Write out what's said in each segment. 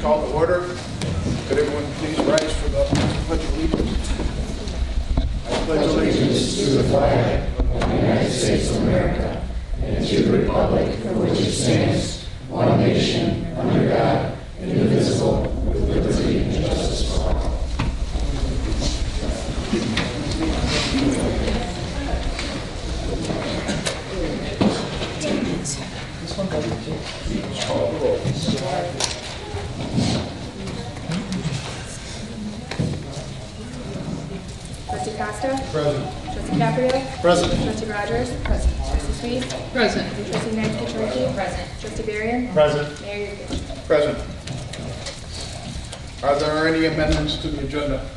called to order. Could everyone please rise for the Pledge of Allegiance? I pledge allegiance to the flag of the United States of America and to the republic for which it stands, one nation, under God, indivisible, with liberty and justice for all. Call the roll. Trustee Costa? Present. Trustee Caprio? Present. Trustee Rogers? Present. Trustee Sweet? Present. Trustee Knight-Kichoriki? Present. Trustee Varian? Present. Mayor Yurkich? Present. Are there any amendments to the agenda?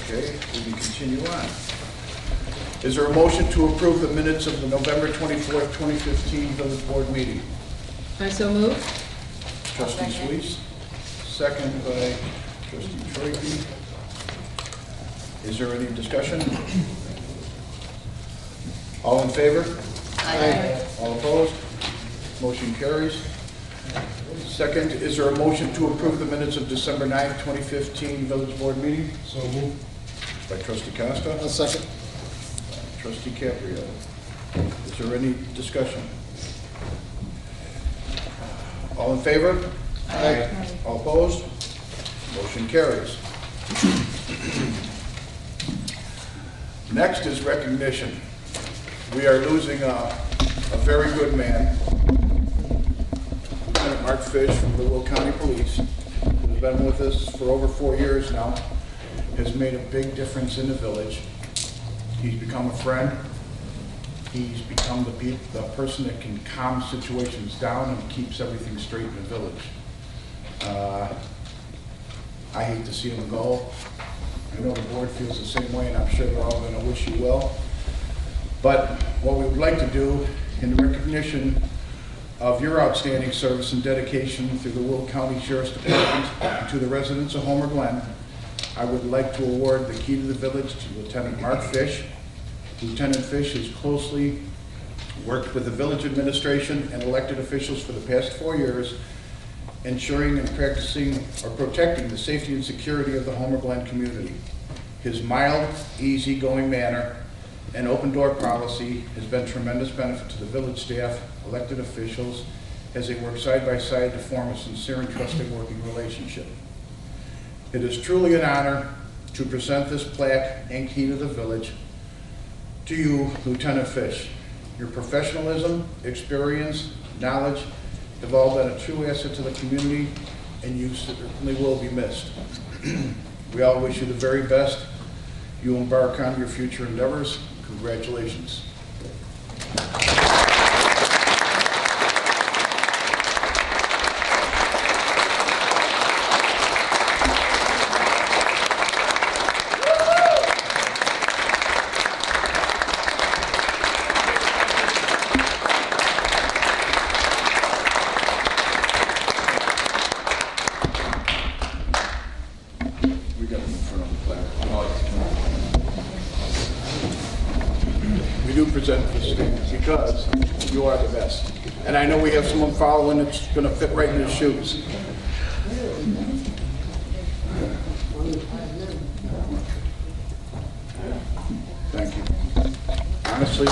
Okay, we can continue on. Is there a motion to approve the minutes of the November 24th, 2015 Village Board meeting? I so move. Trustee Sweets, second by Trustee Troiki. Is there any discussion? All in favor? Aye. All opposed? Motion carries. Second, is there a motion to approve the minutes of December 9th, 2015 Village Board meeting? So moved. By Trustee Costa. A second. Trustee Caprio. Is there any discussion? All in favor? Aye. All opposed? Motion carries. Next is recognition. We are losing a very good man, Lieutenant Mark Fish from the Will County Police, who's been with us for over 4 years now, has made a big difference in the village. He's become a friend. He's become the person that can calm situations down and keeps everything straight in the village. I hate to see him go. I know the board feels the same way, and I'm sure they're all going to wish you well. But what we would like to do, in recognition of your outstanding service and dedication through the Will County Sheriff's Department and to the residents of Homer Glen, I would like to award the key to the village to Lieutenant Mark Fish. Lieutenant Fish has closely worked with the village administration and elected officials for the past 4 years, ensuring and practicing or protecting the safety and security of the Homer Glen community. His mild, easygoing manner and open door policy has been tremendous benefit to the village staff, elected officials, as they work side by side to form a sincere and trusting working relationship. It is truly an honor to present this plaque and key to the village to you, Lieutenant Fish. Your professionalism, experience, knowledge have all been a true asset to the community, and you certainly will be missed. We all wish you the very best. You embark on your future endeavors. Congratulations. We do present this because you are the best. And I know we have someone following that's going to fit right in his shoes. Thank you. Honestly,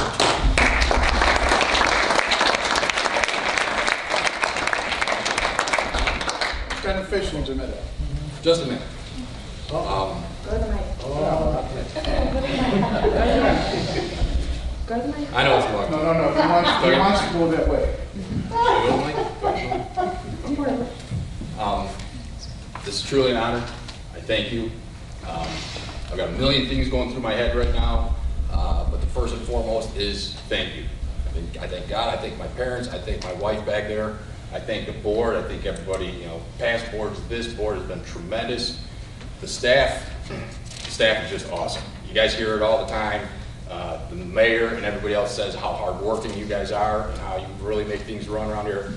Lieutenant Fish needs a minute. Just a minute. Go to the mic. Go to the mic. I know it's long. No. He wants to go that way. This is truly an honor. I thank you. I've got a million things going through my head right now, but the first and foremost is thank you. I thank God, I thank my parents, I thank my wife back there, I thank the board, I thank everybody, past boards, this board has been tremendous. The staff is just awesome. You guys hear it all the time. The mayor and everybody else says how hardworking you guys are and how you really make things run around here.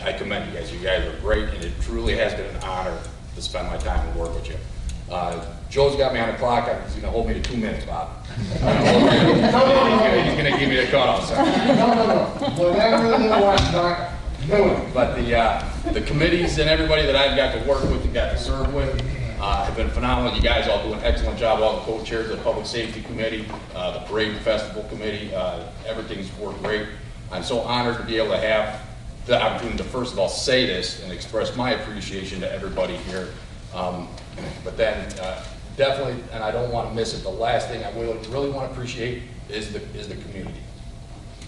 I commend you guys. You guys are great, and it truly has been an honor to spend my time and work with you. Joe's got me on the clock. He's going to hold me to 2 minutes, Bob. He's going to give me the cutoff. No. Whatever they want, Doc. But the committees and everybody that I've got to work with and got to serve with have been phenomenal. You guys all do an excellent job. All the co-chairs of the Public Safety Committee, the Parade Festival Committee, everything's worked great. I'm so honored to be able to have the opportunity to first of all say this and express my appreciation to everybody here. But then definitely, and I don't want to miss it, the last thing I really want to appreciate is the community.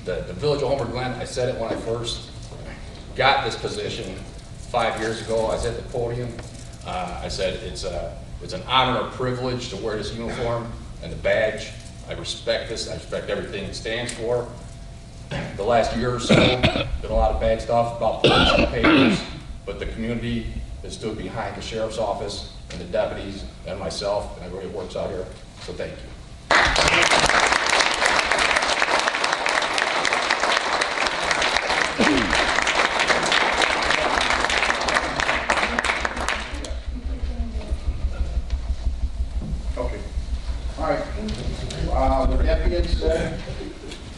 The Village of Homer Glen, I said it when I first got this position 5 years ago. I was at the podium. I said it's an honor and privilege to wear this uniform and the badge. I respect this. I respect everything it stands for. The last year or so, been a lot of bad stuff about police and papers, but the community that stood behind the sheriff's office and the deputies and myself and everybody that works out here. So thank you. Okay. All right. With that being said,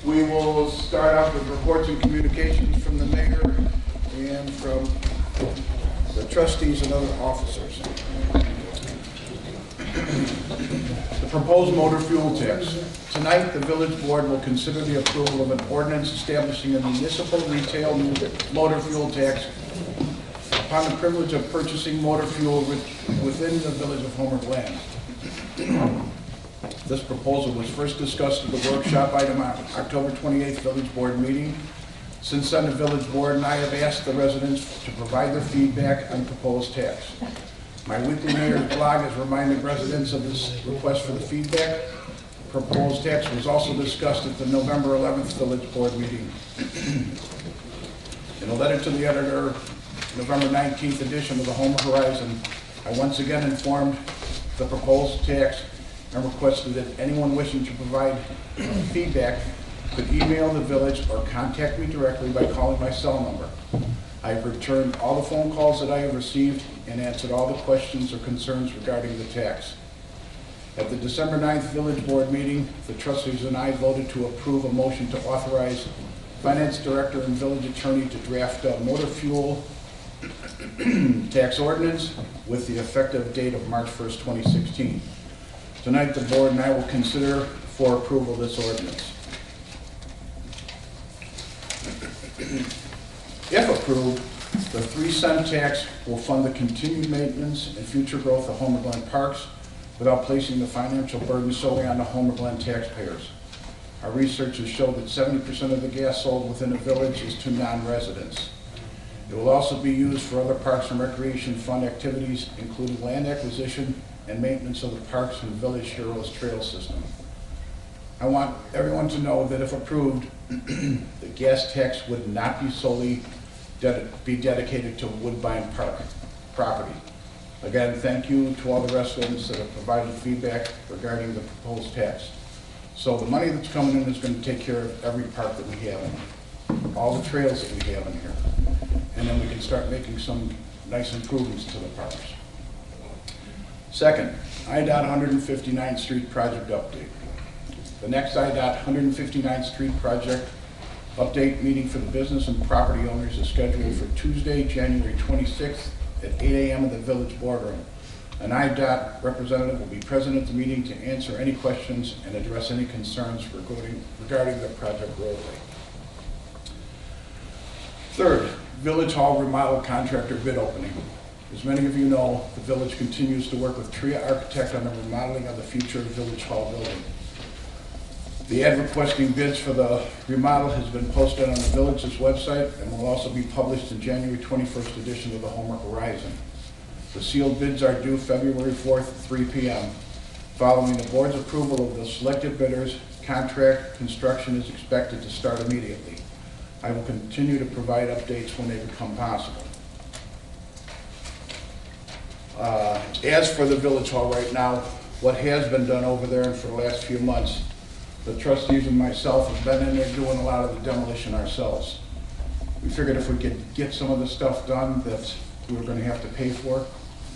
we will start off with reports and communications from the mayor and from the trustees and other officers. The proposed motor fuel tax. Tonight, the village board will consider the approval of an ordinance establishing a municipal retail motor fuel tax upon the privilege of purchasing motor fuel within the village of Homer Glen. This proposal was first discussed at the workshop item on October 28th village board meeting. Since then, the village board and I have asked the residents to provide their feedback on the proposed tax. My weekly mayor's blog has reminded residents of this request for the feedback. The proposed tax was also discussed at the November 11th village board meeting. In a letter to the editor, November 19th edition of the Homer Horizon, I once again informed the proposed tax and requested that anyone wishing to provide feedback could email the village or contact me directly by calling my cell number. I have returned all the phone calls that I have received and answered all the questions or concerns regarding the tax. At the December 9th village board meeting, the trustees and I voted to approve a motion to authorize finance director and village attorney to draft a motor fuel tax ordinance with the effective date of March 1st, 2016. Tonight, the board and I will consider for approval this ordinance. If approved, the 3-cent tax will fund the continued maintenance and future growth of Homer Glen parks without placing the financial burden solely on the Homer Glen taxpayers. Our research has showed that 70% of the gas sold within the village is to non-residents. It will also be used for other parks and recreation fund activities, including land acquisition and maintenance of the parks and Village Heroes Trail System. I want everyone to know that if approved, the gas tax would not be solely be dedicated to Woodbine Park property. Again, thank you to all the residents that have provided feedback regarding the proposed tax. So the money that's coming in is going to take care of every park that we have in here, all the trails that we have in here, and then we can start making some nice improvements to the parks. Second, IDOT 159th Street project update. The next IDOT 159th Street project update meeting for the business and property owners is scheduled for Tuesday, January 26th at 8 a.m. in the village boardroom. An IDOT representative will be present at the meeting to answer any questions and address any concerns regarding the project roadway. Third, Village Hall remodel contractor bid opening. As many of you know, the village continues to work with Tria Architect on the remodeling of the future Village Hall building. The ad requesting bids for the remodel has been posted on the village's website and will also be published in January 21st edition of the Homer Horizon. The sealed bids are due February 4th at 3 p.m. Following the board's approval of the selected bidders, contract construction is expected to start immediately. I will continue to provide updates when they become possible. As for the Village Hall right now, what has been done over there and for the last few months, the trustees and myself have been in there doing a lot of the demolition ourselves. We figured if we could get some of the stuff done that we were going to have to pay for,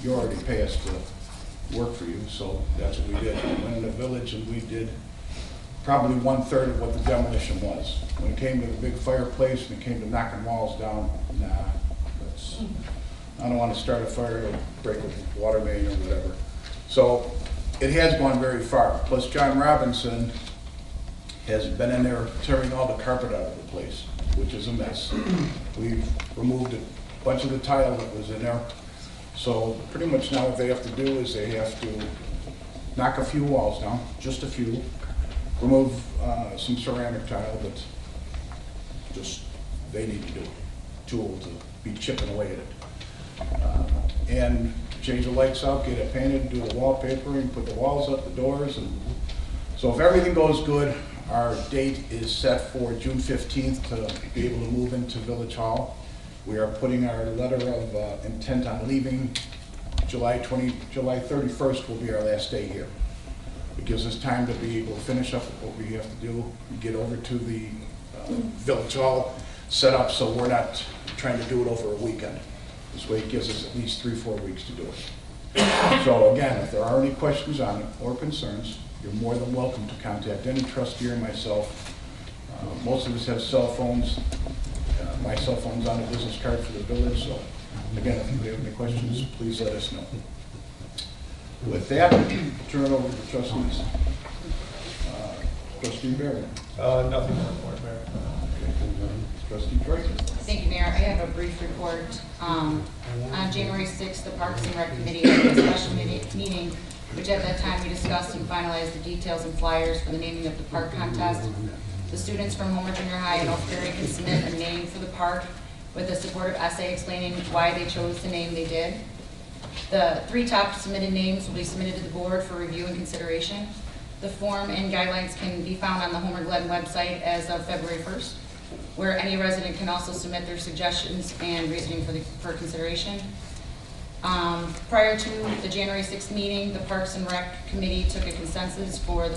you already pay us to work for you, so that's what we did. We went in the village and we did probably 1/3 of what the demolition was. When it came to the big fireplace and it came to knocking walls down, nah, I don't want to start a fire or break a water main or whatever. So it has gone very far. Plus John Robinson has been in there tearing all the carpet out of the place, which is a mess. We've removed a bunch of the tile that was in there. So pretty much now what they have to do is they have to knock a few walls down, just a few, remove some ceramic tile, but just, they need to do it. Too old to be chipping away at it. And change the lights out, get it painted, do the wallpapering, put the walls up, the doors, and so if everything goes good, our date is set for June 15th to be able to move into Village Hall. We are putting our letter of intent on leaving. July 31st will be our last day here. It gives us time to be able to finish up what we have to do, get over to the Village Hall, set up so we're not trying to do it over a weekend. This way it gives us at least 3-4 weeks to do it. So again, if there are any questions on it or concerns, you're more than welcome to contact any trustee or myself. Most of us have cell phones. My cell phone's on a business card for the village, so again, if you have any questions, please let us know. With that, I'll turn it over to the trustees. Trustee Barry. Nothing to report, Mayor. Trustee Drake. Thank you, Mayor. I have a brief report. On January 6th, the Parks and Rec Committee had a special meeting, which at that time we discussed and finalized the details and flyers for the naming of the park contest. The students from Homer Junior High and Oak Ferry can submit a name for the park with a supportive essay explaining why they chose the name they did. The 3 top submitted names will be submitted to the board for review and consideration. The form and guidelines can be found on the Homer Glen website as of February 1st, where any resident can also submit their suggestions and reasoning for consideration. Prior to the January 6th meeting, the Parks and Rec Committee took a consensus for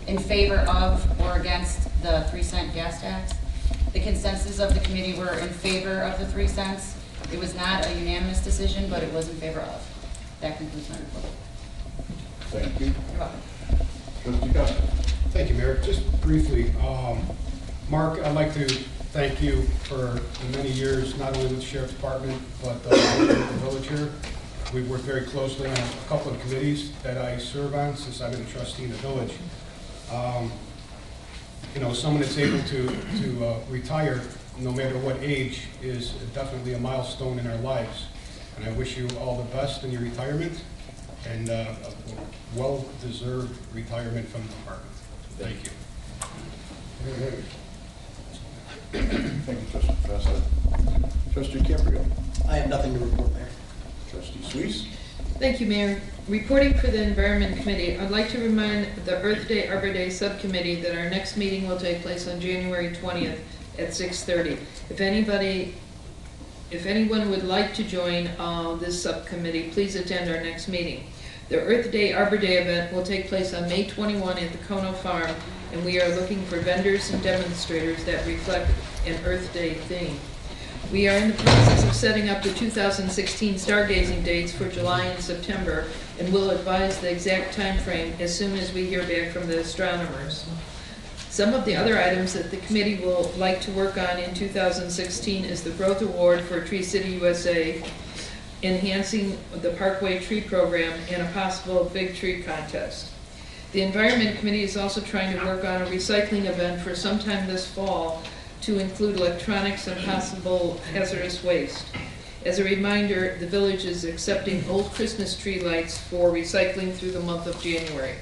in favor of or against the 3-cent gas tax. The consensus of the committee were in favor of the 3 cents. It was not a unanimous decision, but it was in favor of. That concludes my report. Thank you. You're welcome. Trustee Costa. Thank you, Mayor. Just briefly, Mark, I'd like to thank you for the many years, not only with the Sheriff's Department, but with the village here. We've worked very closely on a couple of committees that I serve on since I've been a trustee in the village. You know, someone that's able to retire, no matter what age, is definitely a milestone in our lives. And I wish you all the best in your retirement and a well-deserved retirement from the department. Thank you. Thank you, Trustee Costa. Trustee Caprio. I have nothing to report, Mayor. Trustee Suisse. Thank you, Mayor. Reporting for the Environment Committee, I'd like to remind the Earth Day Arbor Day Subcommittee that our next meeting will take place on January 20th at 6:30. If anyone would like to join this subcommittee, please attend our next meeting. The Earth Day Arbor Day event will take place on May 21 at the Kono Farm, and we are looking for vendors and demonstrators that reflect an Earth Day theme. We are in the process of setting up the 2016 stargazing dates for July and September, and will advise the exact time frame as soon as we hear back from the astronomers. Some of the other items that the committee will like to work on in 2016 is the Growth Award for Tree City USA, enhancing the Parkway Tree Program, and a possible big tree contest. The Environment Committee is also trying to work on a recycling event for sometime this fall to include electronics and possible hazardous waste. As a reminder, the village is accepting old Christmas tree lights for recycling through the month of January.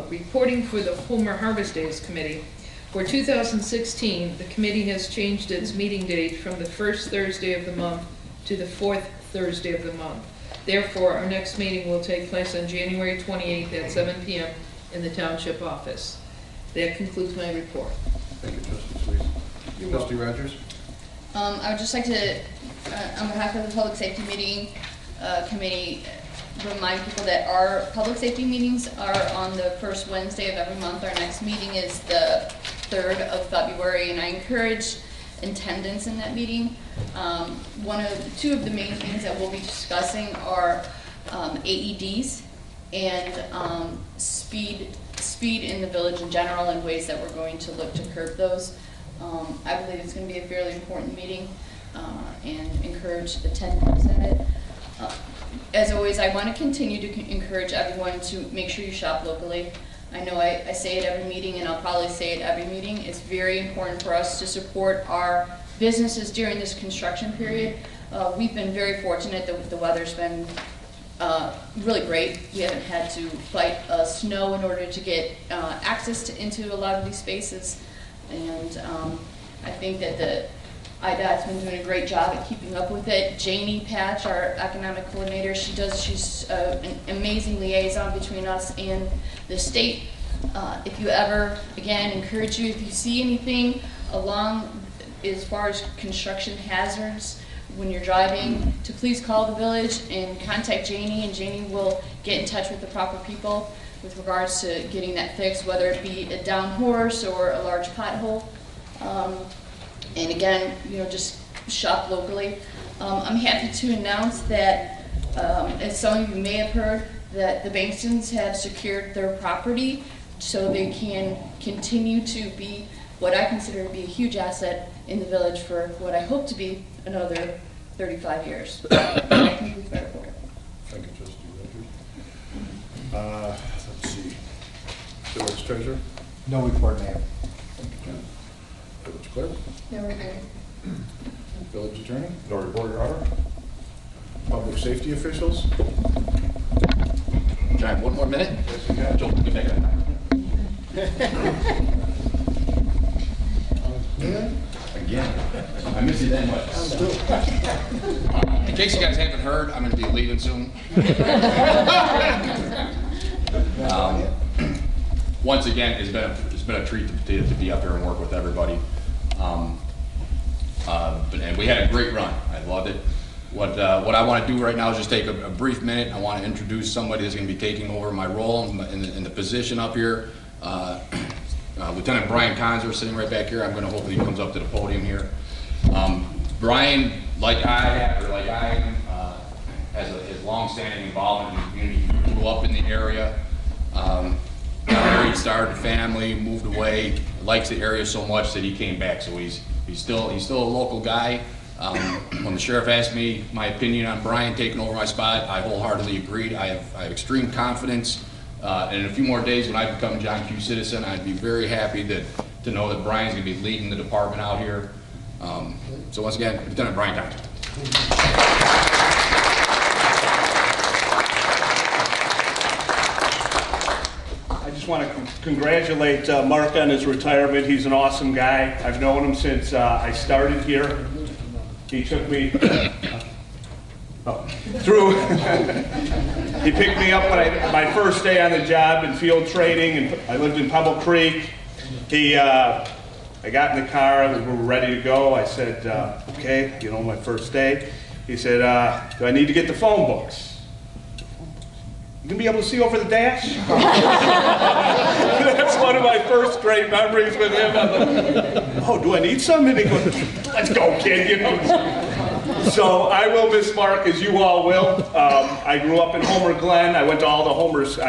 Reporting for the Homer Harvest Days Committee. For 2016, the committee has changed its meeting date from the first Thursday of the month to the fourth Thursday of the month. Therefore, our next meeting will take place on January 28th at 7 p.m. in the Township Office. That concludes my report. Thank you, Trustee Suisse. Trustee Rogers. I would just like to, on behalf of the Public Safety Committee, remind people that our public safety meetings are on the first Wednesday of every month. Our next meeting is the 3rd of February, and I encourage attendance in that meeting. Two of the main things that we'll be discussing are AEDs and speed speed in the village in general and ways that we're going to look to curb those. I believe it's going to be a fairly important meeting and encourage attendance at it. As always, I want to continue to encourage everyone to make sure you shop locally. I know I say it every meeting, and I'll probably say it every meeting. It's very important for us to support our businesses during this construction period. We've been very fortunate that the weather's been really great. We haven't had to fight snow in order to get access into a lot of these spaces. And I think that the IDOT's been doing a great job at keeping up with it. Janie Patch, our economic coordinator, she's an amazing liaison between us and the state. If you ever, again, encourage you, if you see anything along as far as construction hazards when you're driving, to please call the village and contact Janie, and Janie will get in touch with the proper people with regards to getting that fixed, whether it be a down horse or a large pothole. And again, just shop locally. I'm happy to announce that, as some of you may have heard, that the Bankstons have secured their property so they can continue to be what I consider to be a huge asset in the village for what I hope to be another 35 years. I think we've got it for it. Thank you, Trustee Rogers. Let's see. Village Treasurer? No report, Mayor. Thank you, Ken. Village Clerk? No report. Village Attorney? No report, Your Honor. Public Safety Officials? Can I have 1 more minute? Yes, you can. Joel, get back on. Again, I miss you that much. In case you guys haven't heard, I'm going to be leaving soon. Once again, it's been a treat to be up here and work with everybody. And we had a great run. I loved it. What I want to do right now is just take a brief minute. I want to introduce somebody that's going to be taking over my role in the position up here. Lieutenant Brian Conzer sitting right back here. I'm going to hopefully he comes up to the podium here. Brian, like I am, has a long-standing involvement in the community. He grew up in the area. Married, started a family, moved away. Likes the area so much that he came back. So he's still a local guy. When the sheriff asked me my opinion on Brian taking over my spot, I wholeheartedly agreed. I have extreme confidence. And in a few more days, when I become John Q. Citizen, I'd be very happy to know that Brian's going to be leading the department out here. So once again, Lieutenant Brian Conzer. I just want to congratulate Mark on his retirement. He's an awesome guy. I've known him since I started here. He took me through. He picked me up when my first day on the job in field training, and I lived in Pebble Creek. I got in the car, we were ready to go. I said, okay, my first day. He said, do I need to get the phone books? You gonna be able to see over the dash? That's one of my first great memories with him. I'm like, oh, do I need some? And he goes, let's go, kid. So I will miss Mark, as you all will. I grew up in Homer Glen. I went to all the Homers.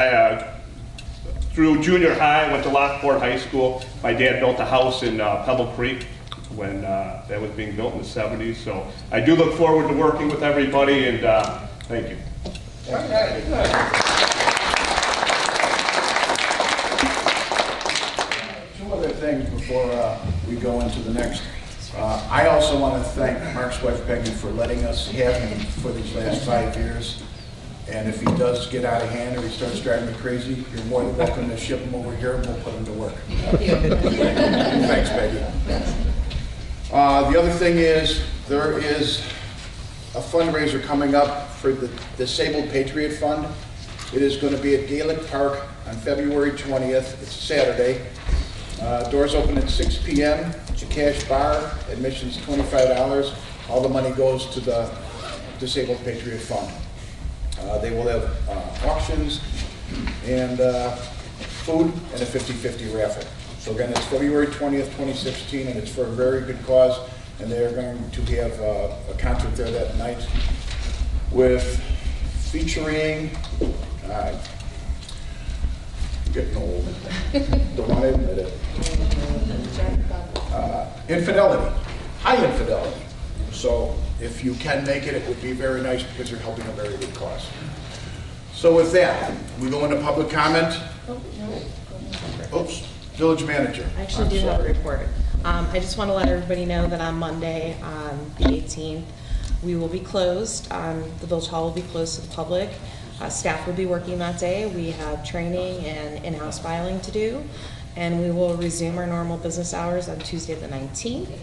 Through junior high, I went to Lockport High School. My dad built a house in Pebble Creek when that was being built in the 70s. So I do look forward to working with everybody, and thank you. Two other things before we go into the next. I also want to thank Mark's wife Peggy for letting us have him for these last 5 years. And if he does get out of hand or he starts driving me crazy, you're more than welcome to ship him over here and we'll put him to work. Thanks, Peggy. The other thing is, there is a fundraiser coming up for the Disabled Patriot Fund. It is going to be at Gaelic Park on February 20th. It's a Saturday. Doors open at 6 p.m. It's a cash bar. Admission's $25. All the money goes to the Disabled Patriot Fund. They will have auctions and food and a 50-50 raffle. So again, it's February 20th, 2016, and it's for a very good cause. And they're going to have a concert there that night featuring getting old. Don't want to admit it. Infidelity, high infidelity. So if you can make it, it would be very nice because you're helping a very good cause. So with that, we go into public comment. Oops, village manager. I actually do have a report. I just want to let everybody know that on Monday, the 18th, we will be closed. The village hall will be closed to the public. Staff will be working that day. We have training and in-house filing to do, and we will resume our normal business hours on Tuesday the 19th.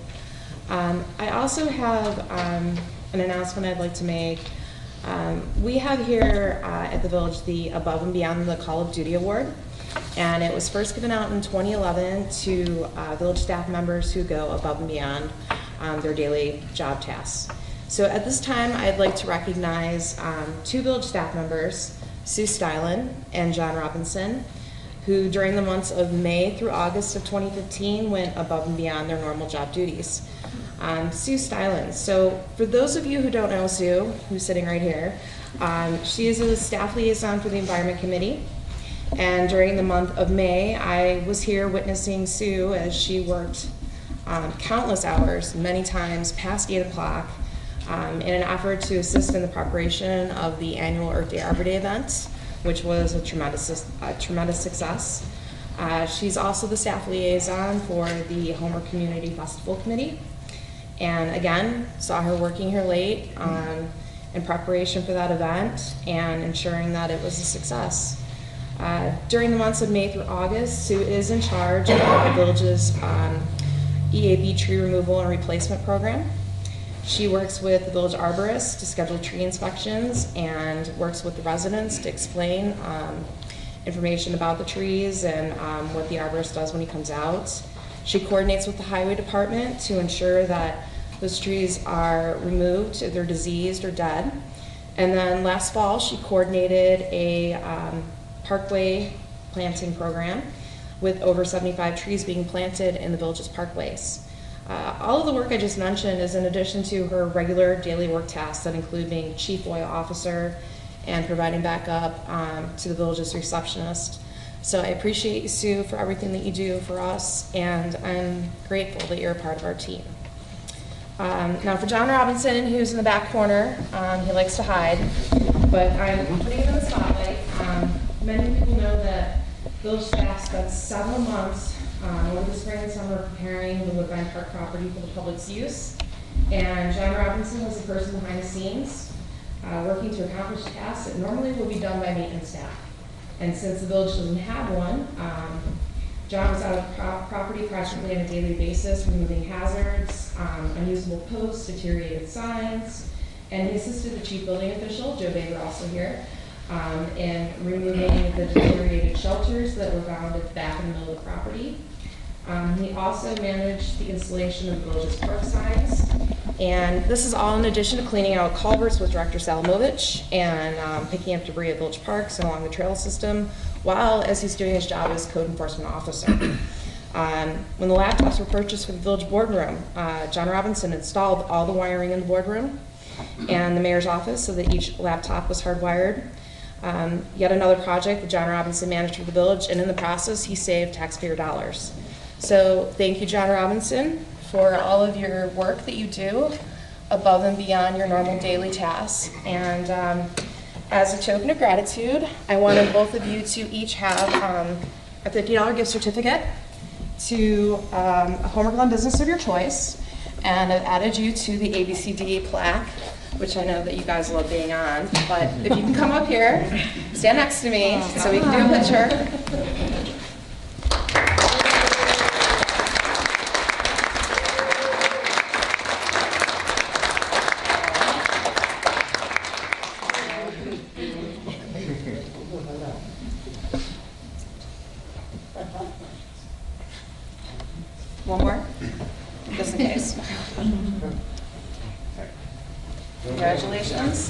I also have an announcement I'd like to make. We have here at the village the Above and Beyond the Call of Duty Award, and it was first given out in 2011 to village staff members who go above and beyond their daily job tasks. So at this time, I'd like to recognize two village staff members, Sue Stylen and John Robinson, who during the months of May through August of 2015 went above and beyond their normal job duties. Sue Stylen. So for those of you who don't know Sue, who's sitting right here, she is a staff liaison for the Environment Committee. And during the month of May, I was here witnessing Sue as she worked countless hours, many times past 8 o'clock, in an effort to assist in the preparation of the annual Earth Day Arbor Day event, which was a tremendous success. She's also the staff liaison for the Homer Community Festival Committee. And again, saw her working here late in preparation for that event and ensuring that it was a success. During the months of May through August, Sue is in charge of the village's EAB tree removal and replacement program. She works with the village arborist to schedule tree inspections and works with the residents to explain information about the trees and what the arborist does when he comes out. She coordinates with the highway department to ensure that those trees are removed if they're diseased or dead. And then last fall, she coordinated a parkway planting program with over 75 trees being planted in the village's parkways. All of the work I just mentioned is in addition to her regular daily work tasks that include being chief oil officer and providing backup to the village's receptionist. So I appreciate you, Sue, for everything that you do for us, and I'm grateful that you're a part of our team. Now for John Robinson, who's in the back corner, he likes to hide, but I'm putting him in the spotlight. Many people know that village staff spent several months over the spring and summer preparing the Woodbine Park property for the public's use. And John Robinson was the person behind the scenes, working to accomplish tasks that normally would be done by maintenance staff. And since the village doesn't have one, John was out of property practically on a daily basis, removing hazards, unusable posts, deteriorated signs, and he assisted the chief building official, Joe Baker, also here, in removing the deteriorated shelters that were found at the back in the middle of the property. He also managed the installation of the village's park signs. And this is all in addition to cleaning out culverts with Director Salamovich and picking up debris at village parks and along the trail system, while as he's doing his job as code enforcement officer. When the laptops were purchased for the village boardroom, John Robinson installed all the wiring in the boardroom and the mayor's office so that each laptop was hardwired. Yet another project that John Robinson managed for the village, and in the process, he saved taxpayer dollars. So thank you, John Robinson, for all of your work that you do above and beyond your normal daily tasks. And as a token of gratitude, I wanted both of you to each have a $50 gift certificate to a Homer Glen business of your choice. And I've added you to the ABCD plaque, which I know that you guys love being on. But if you can come up here, stand next to me so we can do a picture. One more, just in case. Congratulations.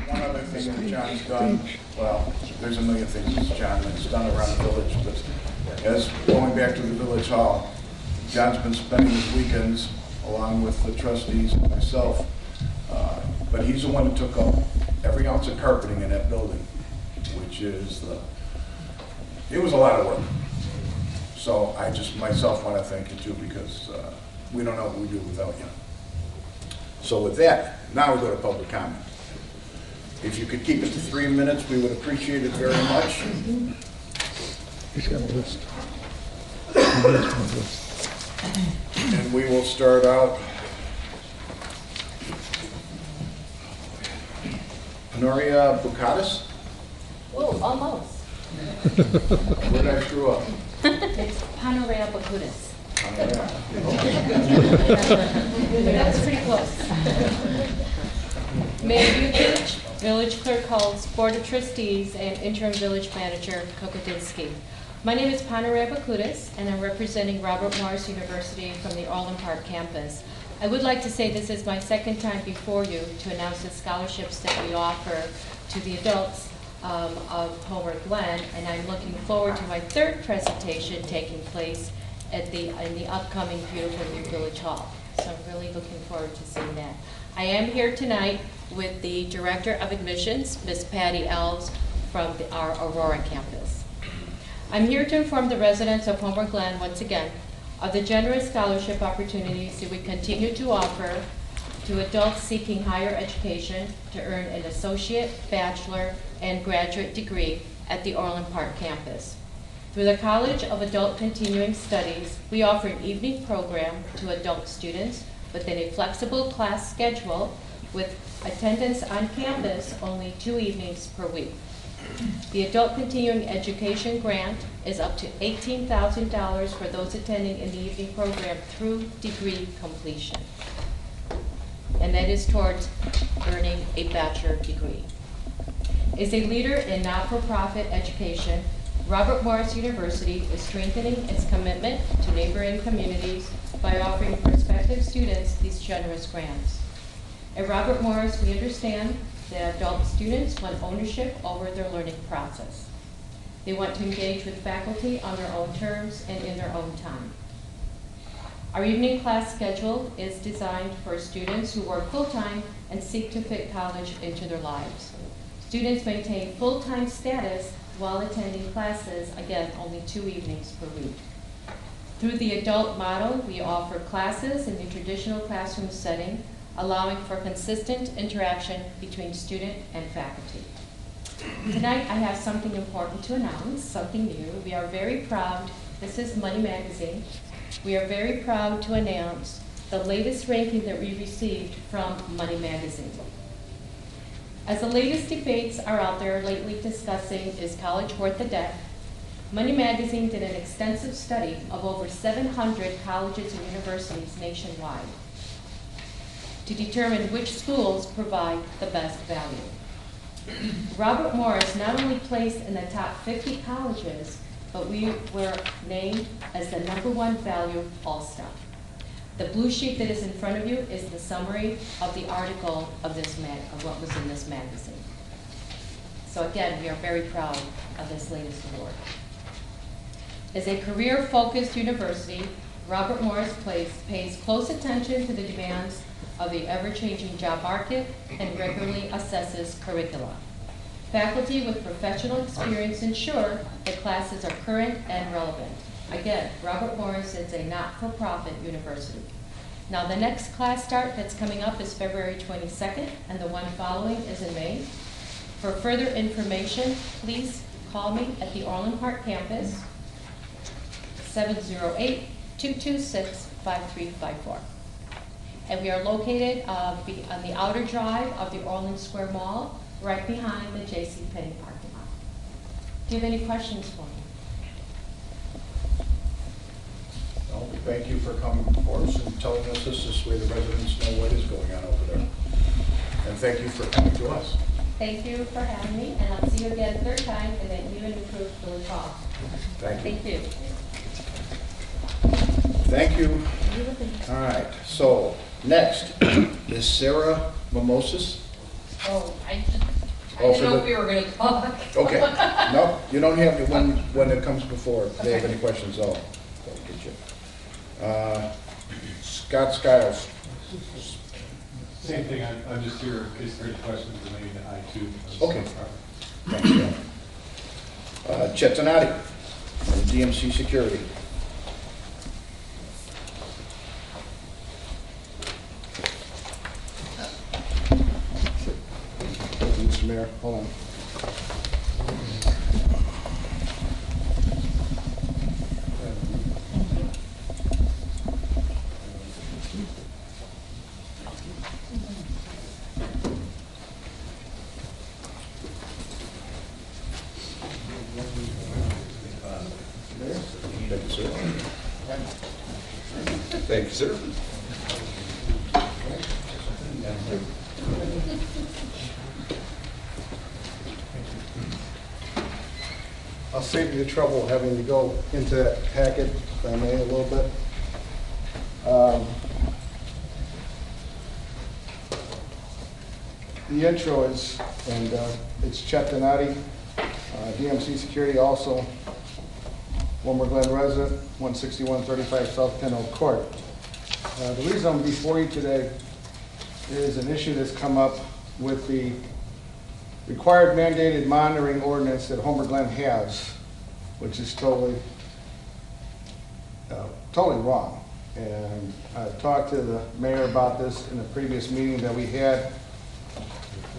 One other thing that John's done, well, there's a million things that John has done around the village, but as going back to the village hall, John's been spending his weekends along with the trustees and myself But he's the one that took up every ounce of carpeting in that building, which is it was a lot of work. So I just myself want to thank you too, because we don't know what we do without you. So with that, now we go to public comment. If you could keep it to 3 minutes, we would appreciate it very much. He's got a list. And we will start out. Honoria Bukatis? Whoa, almost. Where did I screw up? It's Panorea Bakutis. Honoria. That was pretty close. Mayor Bukic, Village Clerk Holtz, Board of Trustees, and Interim Village Manager Kokodinsky. My name is Panorea Bakutis, and I'm representing Robert Morris University from the Orland Park campus. I would like to say this is my second time before you to announce the scholarships that we offer to the adults of Homer Glen, and I'm looking forward to my third presentation taking place in the upcoming beautiful new Village Hall. So I'm really looking forward to seeing that. I am here tonight with the Director of Admissions, Ms. Patty Elves, from our Aurora campus. I'm here to inform the residents of Homer Glen once again of the generous scholarship opportunities that we continue to offer to adults seeking higher education to earn an associate, bachelor, and graduate degree at the Orland Park campus. Through the College of Adult Continuing Studies, we offer an evening program to adult students within a flexible class schedule with attendance on campus only 2 evenings per week. The Adult Continuing Education Grant is up to $18,000 for those attending in the evening program through degree completion. And that is towards earning a bachelor degree. As a leader in not-for-profit education, Robert Morris University is strengthening its commitment to neighboring communities by offering prospective students these generous grants. At Robert Morris, we understand that adult students want ownership over their learning process. They want to engage with faculty on their own terms and in their own time. Our evening class schedule is designed for students who work full-time and seek to fit college into their lives. Students maintain full-time status while attending classes, again, only 2 evenings per week. Through the adult model, we offer classes in the traditional classroom setting, allowing for consistent interaction between student and faculty. Tonight, I have something important to announce, something new. We are very proud, this is Money Magazine, we are very proud to announce the latest ranking that we received from Money Magazine. As the latest debates are out there lately discussing, is college worth the debt? Money Magazine did an extensive study of over 700 colleges and universities nationwide to determine which schools provide the best value. Robert Morris not only placed in the top 50 colleges, but we were named as the #1 value all-star. The blue sheet that is in front of you is the summary of the article of what was in this magazine. So again, we are very proud of this latest award. As a career-focused university, Robert Morris pays close attention to the demands of the ever-changing job market and regularly assesses curricula. Faculty with professional experience ensure that classes are current and relevant. Again, Robert Morris is a not-for-profit university. Now, the next class start that's coming up is February 22nd, and the one following is in May. For further information, please call me at the Orland Park campus, 708-226-5354. And we are located on the outer drive of the Orland Square Mall, right behind the JCPenney parking lot. Do you have any questions for me? Well, thank you for coming before us and telling us this way the residents know what is going on over there. And thank you for coming to us. Thank you for having me, and I'll see you again third time, and then you and improved Village Hall. Thank you. Thank you. Thank you. All right, so next is Sarah Mimosas. Oh, I Oh, didn't for know the- we were gonna talk. Okay, no, you don't have to, when it comes before, if they have any questions, I'll get you. Scott Skiles. Same thing, I'm just here in case there are any questions relating to I-2. Okay. Thanks, Glen. Chet Donati, DMC Security. Mr. Mayor, hold on. Thank you, sir. I'll save you the trouble of having to go into that packet, if I may, a little bit. The intro is, and it's Chet Donati, DMC Security, also former Glen resident, 16135 South Pin Oak Court. The reason I'm before you today is an issue that's come up with the required mandated monitoring ordinance that Homer Glen has, which is totally wrong. And I talked to the mayor about this in a previous meeting that we had,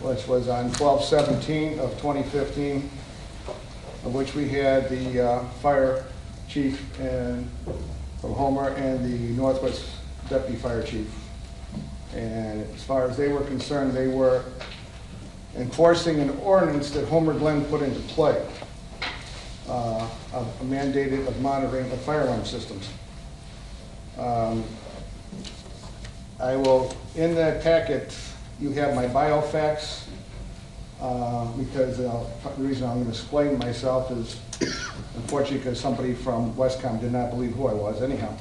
which was on 12/17 of 2015, of which we had the fire chief from Homer and the Northwest deputy fire chief. And as far as they were concerned, they were enforcing an ordinance that Homer Glen put into play, a mandated of monitoring of fire alarm systems. I will, in that packet, you have my biofacts, because the reason I'm going to explain myself is, unfortunately, because somebody from Westcom did not believe who I was anyhow.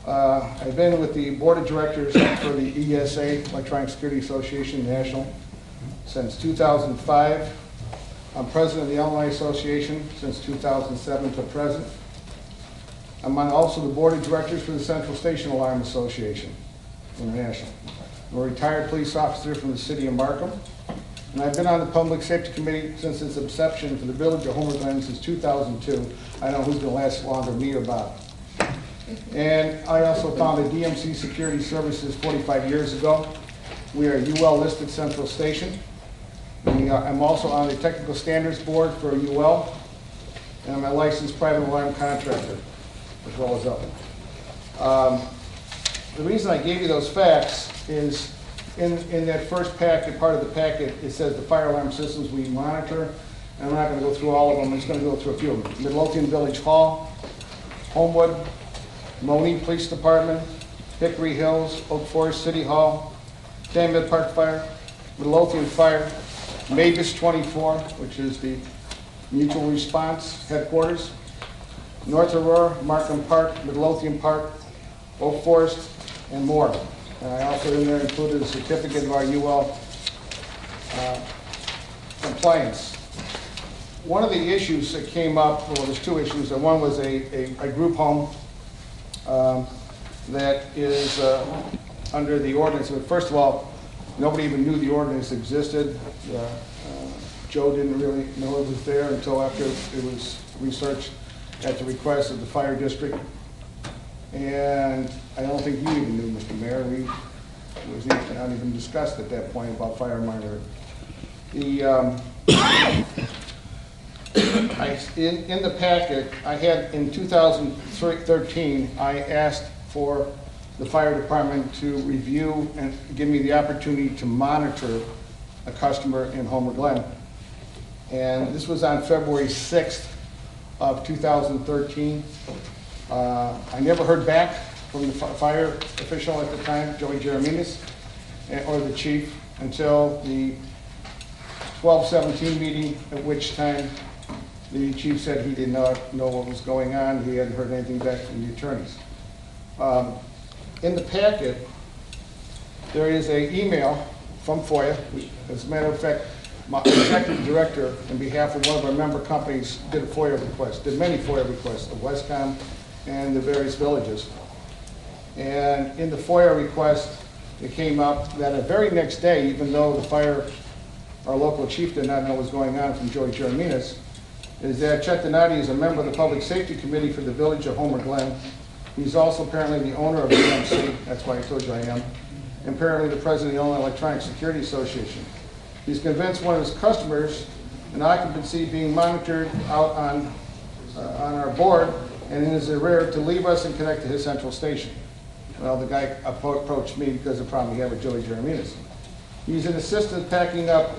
I've been with the board of directors for the ESA, Electronic Security Association National, since 2005. I'm president of the Illinois Association since 2007 to present. I'm also the board of directors for the Central Station Alarm Association International. I'm a retired police officer from the city of Markham, and I've been on the Public Safety Committee since its inception for the village of Homer Glen since 2002. I don't know who's going to last longer, me or Bob. And I also founded DMC Security Services 45 years ago. We are a UL listed central station. I'm also on the Technical Standards Board for UL, and I'm a licensed private alarm contractor, as well as other. The reason I gave you those facts is in that first packet, part of the packet, it says the fire alarm systems we monitor, and I'm not going to go through all of them. I'm just going to go through a few of them. Midlothian Village Hall, Homewood, Moline Police Department, Hickory Hills, Oak Forest City Hall, Danville Park Fire, Midlothian Fire, Mavis 24, which is the mutual response headquarters, North Aurora, Markham Park, Midlothian Park, Oak Forest, and more. And I also in there included a certificate of our UL compliance. One of the issues that came up, well, there's two issues. One was a group home that is under the ordinance. But first of all, nobody even knew the ordinance existed. Joe didn't really know it was there until after it was researched at the request of the fire district. And I don't think you even knew, Mr. Mayor. It was not even discussed at that point about fire monitoring. In the packet, I had in 2013, I asked for the fire department to review and give me the opportunity to monitor a customer in Homer Glen. And this was on February 6th of 2013. I never heard back from the fire official at the time, Joey Jereminas, or the chief, until the 12/17 meeting, at which time the chief said he did not know what was going on. He hadn't heard anything back from the attorneys. In the packet, there is an email from FOIA. As a matter of fact, my executive director, on behalf of one of our member companies, did a FOIA request, did many FOIA requests of Westcom and the various villages. And in the FOIA request, it came up that the very next day, even though our local chief did not know what was going on from Joey Jereminas, is that Chet Donati is a member of the Public Safety Committee for the Village of Homer Glen. He's also apparently the owner of EMC, that's why I told you I am, and apparently the president of the Illinois Electronic Security Association. He's convinced one of his customers, an occupancy being monitored out on our board, and in his rear to leave us and connect to his central station. Well, the guy approached me because of the problem he had with Joey Jereminas. He's an assistant picking up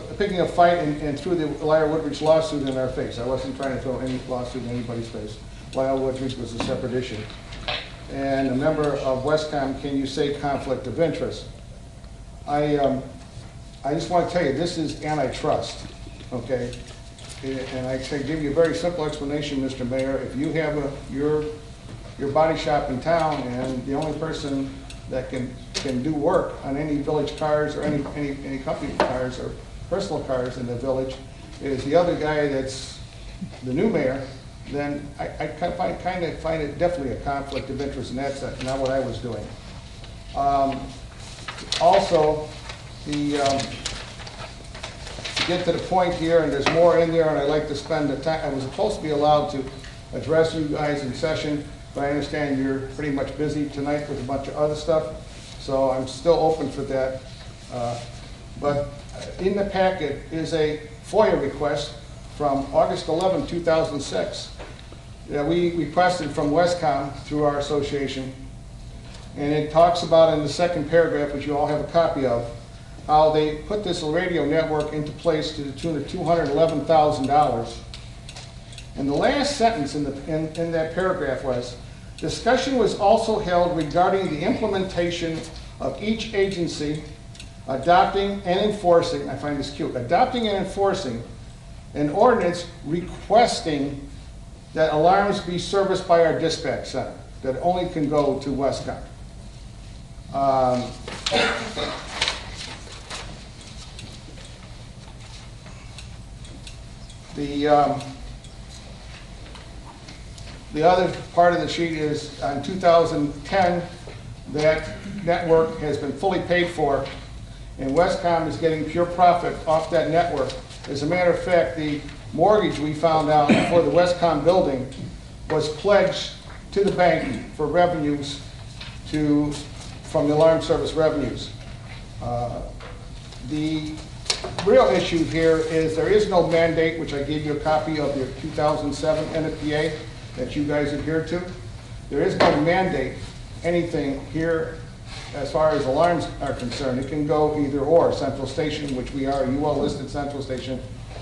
fight and threw the Lyle Woodridge lawsuit in our face. I wasn't trying to throw any lawsuit in anybody's face. Lyle Woodridge was a separate issue. And a member of Westcom, can you say conflict of interest? I just want to tell you, this is antitrust, okay? And I can give you a very simple explanation, Mr. Mayor. If you have your body shop in town and the only person that can do work on any village cars or any company cars or personal cars in the village is the other guy that's the new mayor, then I kind of find it definitely a conflict of interest, and that's not what I was doing. Also, to get to the point here, and there's more in there, and I'd like to spend the time. I was supposed to be allowed to address you guys in session, but I understand you're pretty much busy tonight with a bunch of other stuff, so I'm still open for that. But in the packet is a FOIA request from August 11, 2006. that we requested from Westcom through our association. And it talks about in the second paragraph, which you all have a copy of, how they put this radio network into place to the tune of $211,000. And the last sentence in that paragraph was, discussion was also held regarding the implementation of each agency adopting and enforcing, I find this cute, adopting and enforcing an ordinance requesting that alarms be serviced by our dispatch center, that only can go to Westcom. The other part of the sheet is in 2010, that network has been fully paid for, and Westcom is getting pure profit off that network. As a matter of fact, the mortgage we found out for the Westcom building was pledged to the bank for revenues from the alarm service revenues. The real issue here is there is no mandate, which I gave you a copy of your 2007 NFPA that you guys adhere to. There is no mandate anything here as far as alarms are concerned. It can go either or, central station, which we are, you all listed central station,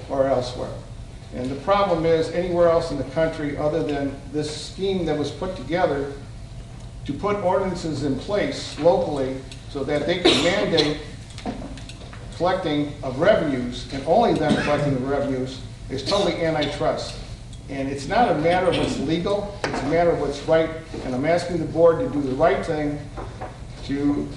or elsewhere. And the problem is anywhere else in the country other than this scheme that was put together to put ordinances in place locally so that they can mandate collecting of revenues, and only them collecting the revenues, is totally antitrust. And it's not a matter of what's legal, it's a matter of what's right, and I'm asking the board to do the right thing to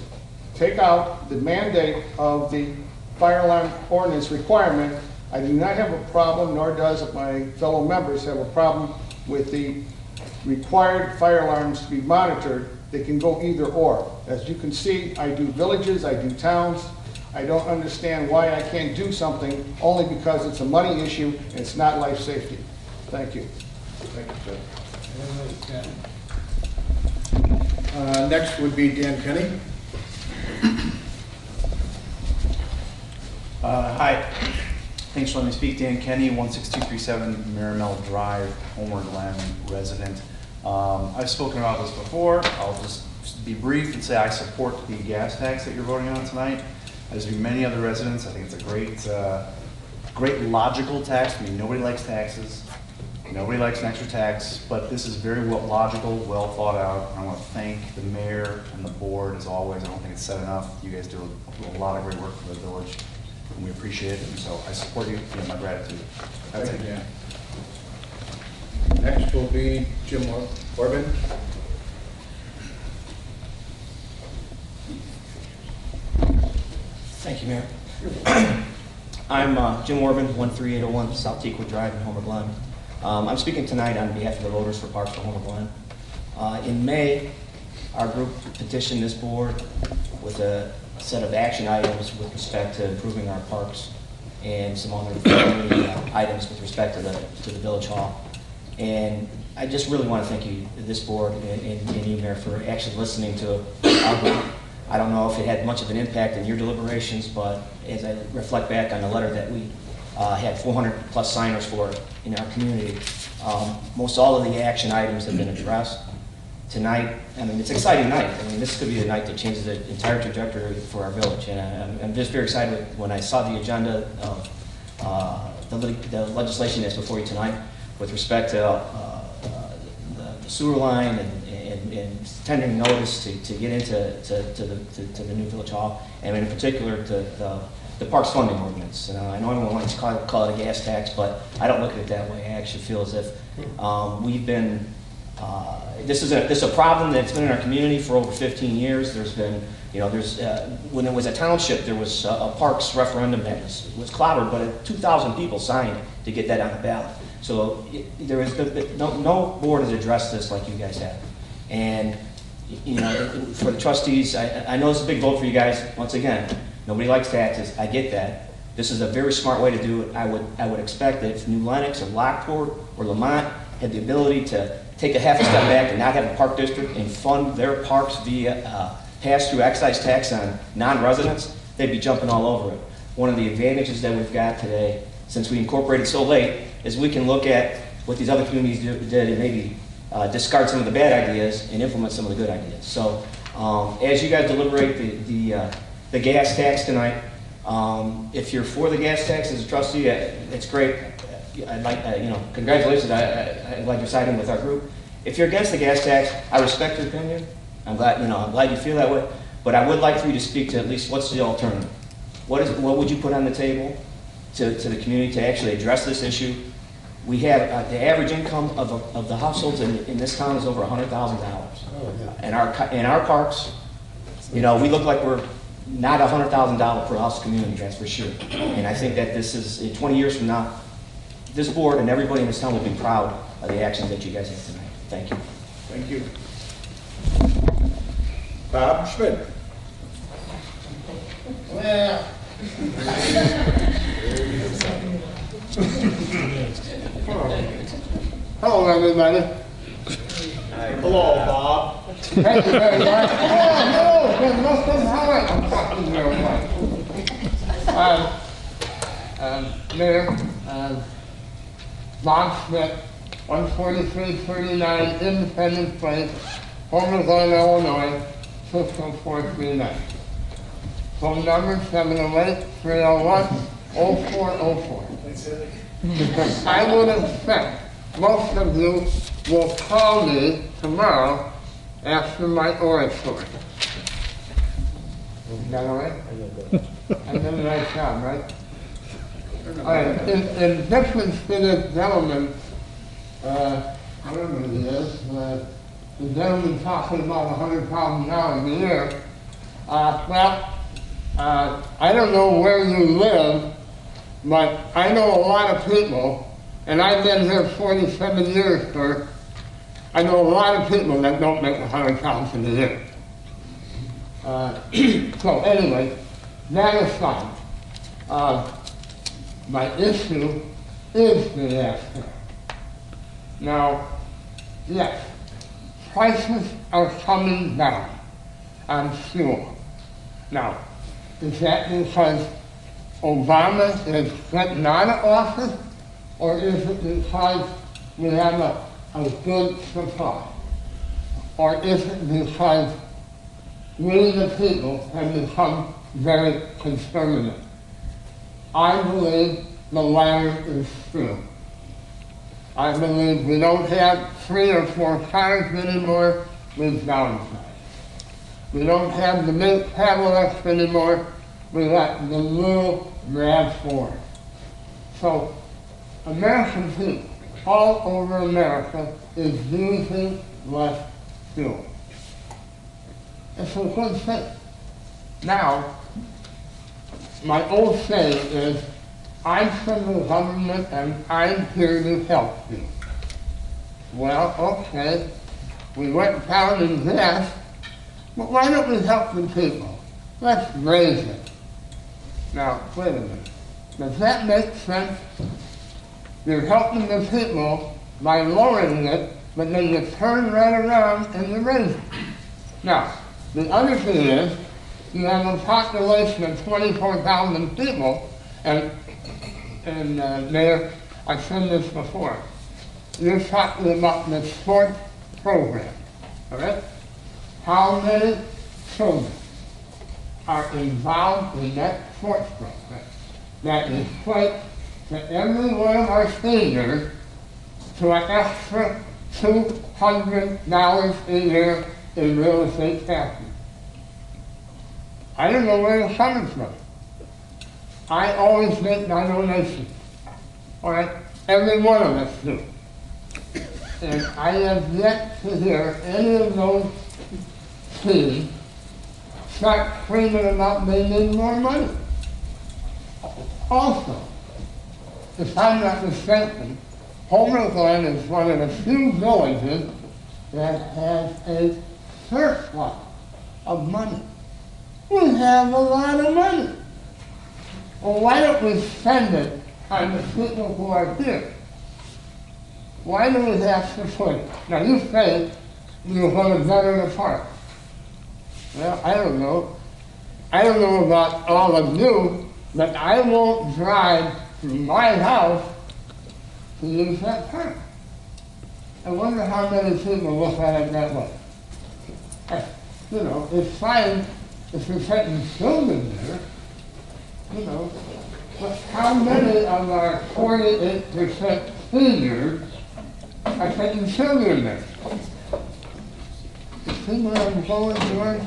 take out the mandate of the fire alarm ordinance requirement. I do not have a problem, nor does my fellow members have a problem with the required fire alarms to be monitored. They can go either or. As you can see, I do villages, I do towns. I don't understand why I can't do something only because it's a money issue and it's not life safety. Thank you. Thank you, Ted. Next would be Dan Kenny. Hi. Thanks for letting me speak. Dan Kenny, 16237 Miramel Drive, Homer Glen resident. I've spoken about this before. I'll just be brief and say I support the gas tax that you're voting on tonight. As do many other residents. I think it's a great logical tax. I mean, nobody likes taxes. Nobody likes an extra tax, but this is very logical, well thought out. I want to thank the mayor and the board as always. I don't think it's said enough. You guys do a lot of great work for the village, and we appreciate it. And so I support you and my gratitude. That's it. Dan. Next will be Jim Corbin. Thank you, Mayor. I'm Jim Orban, 13801 South Teakwood Drive in Homer Glen. I'm speaking tonight on behalf of the voters for Parks for Homer Glen. In May, our group petitioned this board with a set of action items with respect to improving our parks and some other community items with respect to the village hall. And I just really want to thank you, this board, and you, Mayor, for actually listening to our group. I don't know if it had much of an impact in your deliberations, but as I reflect back on the letter that we had 400 plus signers for in our community, most all of the action items have been addressed. Tonight, I mean, it's an exciting night. I mean, this could be a night that changes the entire trajectory for our village. And I'm just very excited when I saw the agenda of the legislation that's before you tonight with respect to the sewer line and tendering notice to get into the new village hall, and in particular to the parks funding ordinance. I know everyone likes to call it a gas tax, but I don't look at it that way. I actually feel as if we've been this is a problem that's been in our community for over 15 years. There's been, when there was a township, there was a parks referendum that was clobbered, but 2,000 people signed to get that on the ballot. So there is no board has addressed this like you guys have. And for the trustees, I know it's a big vote for you guys. Once again, nobody likes taxes. I get that. This is a very smart way to do it. I would expect that if New Lenox or Lockport or Lamont had the ability to take a half a step back and not have a park district and fund their parks via pass-through excise tax on non-residents, they'd be jumping all over it. One of the advantages that we've got today, since we incorporated so late, is we can look at what these other communities did and maybe discard some of the bad ideas and implement some of the good ideas. So as you guys deliberate the gas tax tonight, if you're for the gas tax as a trustee, it's great. I'd like, congratulations. I'm glad you're siding with our group. If you're against the gas tax, I respect your opinion. I'm glad you feel that way. But I would like for you to speak to at least what's the alternative. What would you put on the table to the community to actually address this issue? We have the average income of the households in this town is over $100,000. And our parks, we look like we're not $100,000 per house community, that's for sure. And I think that this is, in 20 years from now, this board and everybody in this town will be proud of the actions that you guys have tonight. Thank you. Thank you. Bob Schmidt. Well. Hello, everybody. Hello, Bob. Thank you very much. I'm talking very much. Mayor, Bob Schmidt, 14339 Independence Place, Homer Glen, Illinois, 60439. Phone number 708-301-0404. I would expect most of you will call me tomorrow after my oratory. Is that all right? I did a nice job, right? All right. In difference to this gentleman, whatever he is, the gentleman talking about $100,000 a year, I don't know where you live, but I know a lot of people, and I've been here 47 years, sir. I know a lot of people that don't make $100,000 a year. So anyway, that aside, my issue is the gas tax. Now, yes, prices are coming down on fuel. Now, is that because Obama is getting out of office, or is it because we have a good supply? Or is it because we the people have become very conservative? I believe the latter is true. I believe we don't have 3 or 4 cars anymore, we've downsized. We don't have the big Cadillacs anymore, we got the little RAV4. So, American people all over America is using less fuel. It's a good thing. Now, my old saying is, I'm from the government and I'm here to help you. Well, okay, we went down in gas, but why don't we help the people? let's raise it. Now, wait a minute. Does that make sense? You're helping the people by lowering it, but then you turn right around and you raise it. Now, the other thing is, you have a population of 24,000 people, and Mayor, I've said this before, you're talking about the sports program, all right? How many children are involved in that sports program that equates to every one of our seniors to an extra $200 a year in real estate taxes? I don't know where it's coming from. I always make my donation. All right? Every one of us do. And I have yet to hear any of those teams start screaming about they need more money. Also, if I'm not mistaken, Homer Glen is one of the few villages that has a surplus of money. We have a lot of money. Well, why don't we spend it on the people who are here? Why do we have to put, now you say you're going to better the park. Well, I don't know. I don't know about all of you, but I won't drive from my house to use that park. I wonder how many people look at it that way. You know, it's fine if you're taking children there, you know, but how many of our 48% seniors are taking children there? You see where I'm going, George?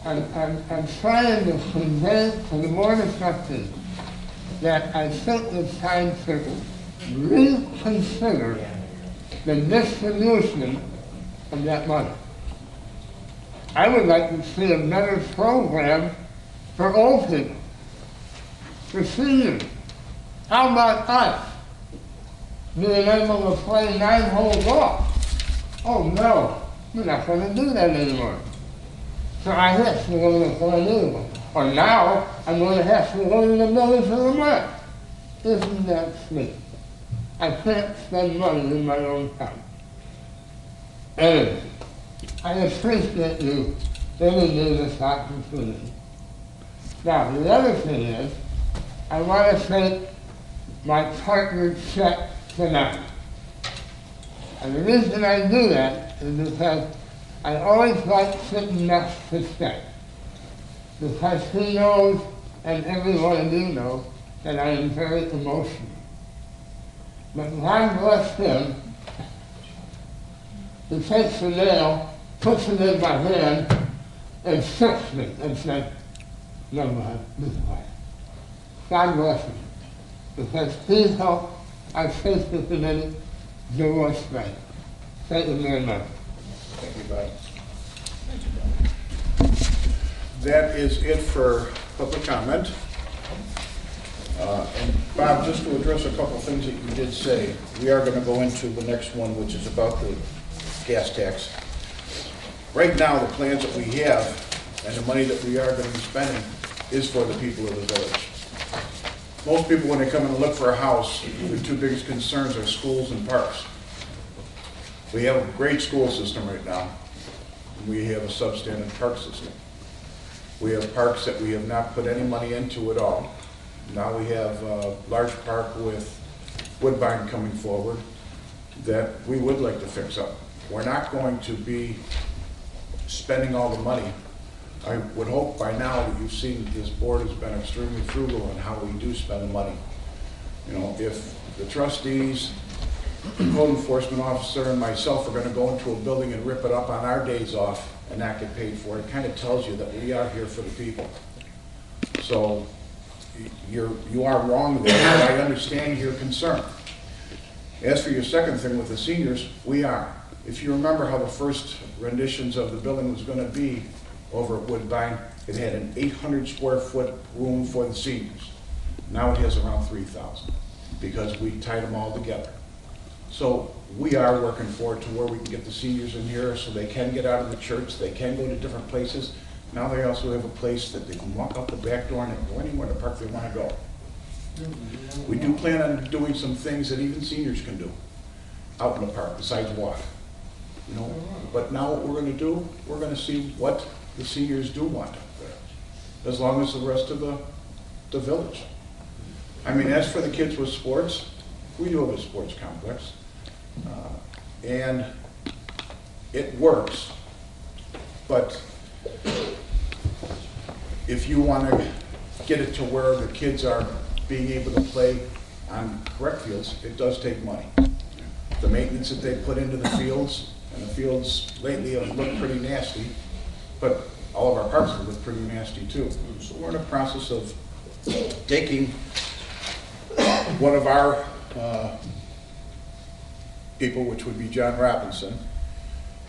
I'm trying to convey to the Board of Trustees that I think it's time to reconsider the distribution of that money. I would like to see a better program for old people, for seniors. How about us being able to play 9-hole golf? Oh no, we're not going to do that anymore. So I have to go to the play anyway. Or now I'm going to have to go to the village of the month. Isn't that sweet? I can't spend money in my own town. Anyway, I appreciate you giving me this opportunity. Now, the other thing is, I want to take my partner check tonight. And the reason I do that is because I always like sitting next to Chet. Because he knows, and every one of you know, that I am very emotional. But God bless him, he takes the nail, puts it in my hand, and shooks me and says, no, man, this way. God bless him. Because he helped our safety committee do what's right. Thank you very much. Thank you, Bob. That is it for public comment. And Bob, just to address a couple of things that you did say, we are going to go into the next one, which is about the gas tax. Right now, the plans that we have and the money that we are going to be spending is for the people of the village. Most people, when they come in and look for a house, their two biggest concerns are schools and parks. We have a great school system right now. We have a substandard park system. We have parks that we have not put any money into at all. Now we have a large park with Woodbine coming forward that we would like to fix up. We're not going to be spending all the money. I would hope by now that you've seen that this board has been extremely frugal in how we do spend the money. You know, if the trustees, the code enforcement officer, and myself are going to go into a building and rip it up on our days off and not get paid for it, it kind of tells you that we are here for the people. So you are wrong there, but I understand your concern. As for your second thing with the seniors, we are. If you remember how the first renditions of the building was going to be over at Woodbine, it had an 800 square foot room for the seniors. Now it has around 3,000 because we tied them all together. So we are working forward to where we can get the seniors in here so they can get out of the church, they can go to different places. Now they also have a place that they can walk out the back door and go anywhere in the park they want to go. We do plan on doing some things that even seniors can do out in the park besides walk. You know, but now what we're going to do, we're going to see what the seniors do want up there, as long as the rest of the village. I mean, as for the kids with sports, we do have a sports complex, and it works. But if you want to get it to where the kids are being able to play on correct fields, it does take money. The maintenance that they put into the fields, and the fields lately have looked pretty nasty, but all of our parks have looked pretty nasty too. So we're in a process of taking one of our people, which would be John Robinson.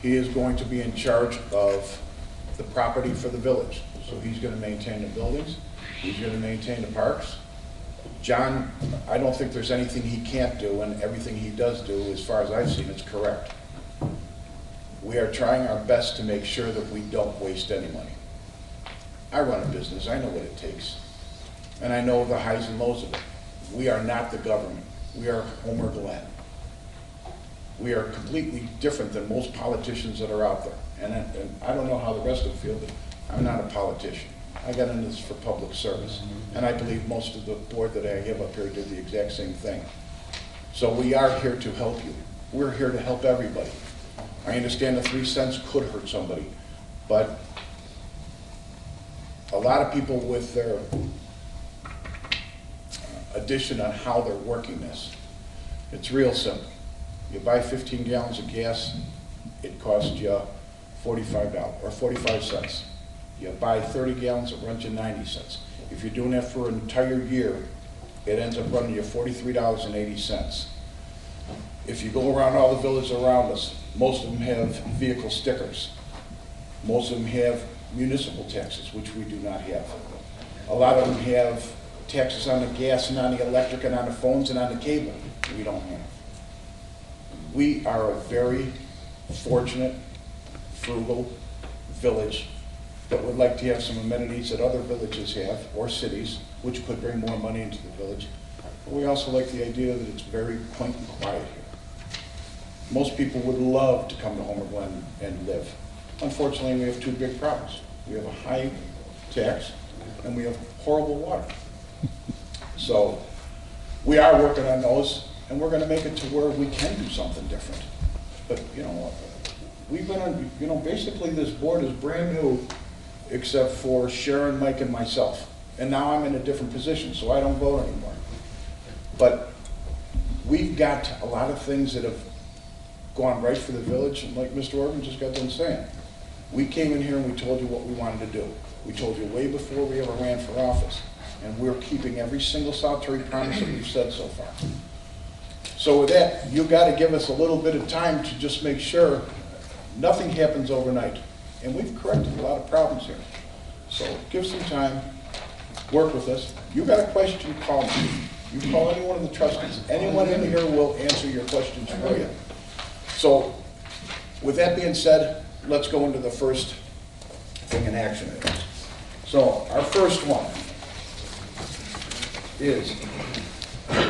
He is going to be in charge of the property for the village. So he's going to maintain the buildings, he's going to maintain the parks. John, I don't think there's anything he can't do, and everything he does do, as far as I've seen, is correct. We are trying our best to make sure that we don't waste any money. I run a business, I know what it takes, and I know the highs and lows of it. We are not the government. We are Homer Glen. We are completely different than most politicians that are out there. And I don't know how the rest of them feel, but I'm not a politician. I got into this for public service. And I believe most of the board that I have up here did the exact same thing. So we are here to help you. We're here to help everybody. I understand the 3 cents could hurt somebody, but a lot of people with their addition on how they're working this, it's real simple. You buy 15 gallons of gas, it costs you $45 or 45 cents. You buy 30 gallons, it runs you 90 cents. If you're doing that for an entire year, it ends up running you $43.80. If you go around all the villages around us, most of them have vehicle stickers. Most of them have municipal taxes, which we do not have. A lot of them have taxes on the gas and on the electric and on the phones and on the cable. We don't have. We are a very fortunate, frugal village that would like to have some amenities that other villages have, or cities, which could bring more money into the village. But we also like the idea that it's very quaint and quiet here. Most people would love to come to Homer Glen and live. Unfortunately, we have two big problems. We have a high tax, and we have horrible water. So we are working on those, and we're going to make it to where we can do something different. But, you know, we've been on, you know, basically this board is brand new, except for Sharon, Mike, and myself. And now I'm in a different position, so I don't vote anymore. But we've got a lot of things that have gone right for the village, and like Mr. Orban just got done saying, we came in here and we told you what we wanted to do. We told you way before we ever ran for office, and we're keeping every single solitary promise that we've said so far. So with that, you've got to give us a little bit of time to just make sure nothing happens overnight. And we've corrected a lot of problems here. So give some time, work with us. You got a question, call me. You call any one of the trustees. Anyone in here will answer your questions for you. So with that being said, let's go into the first thing in action. So our first one is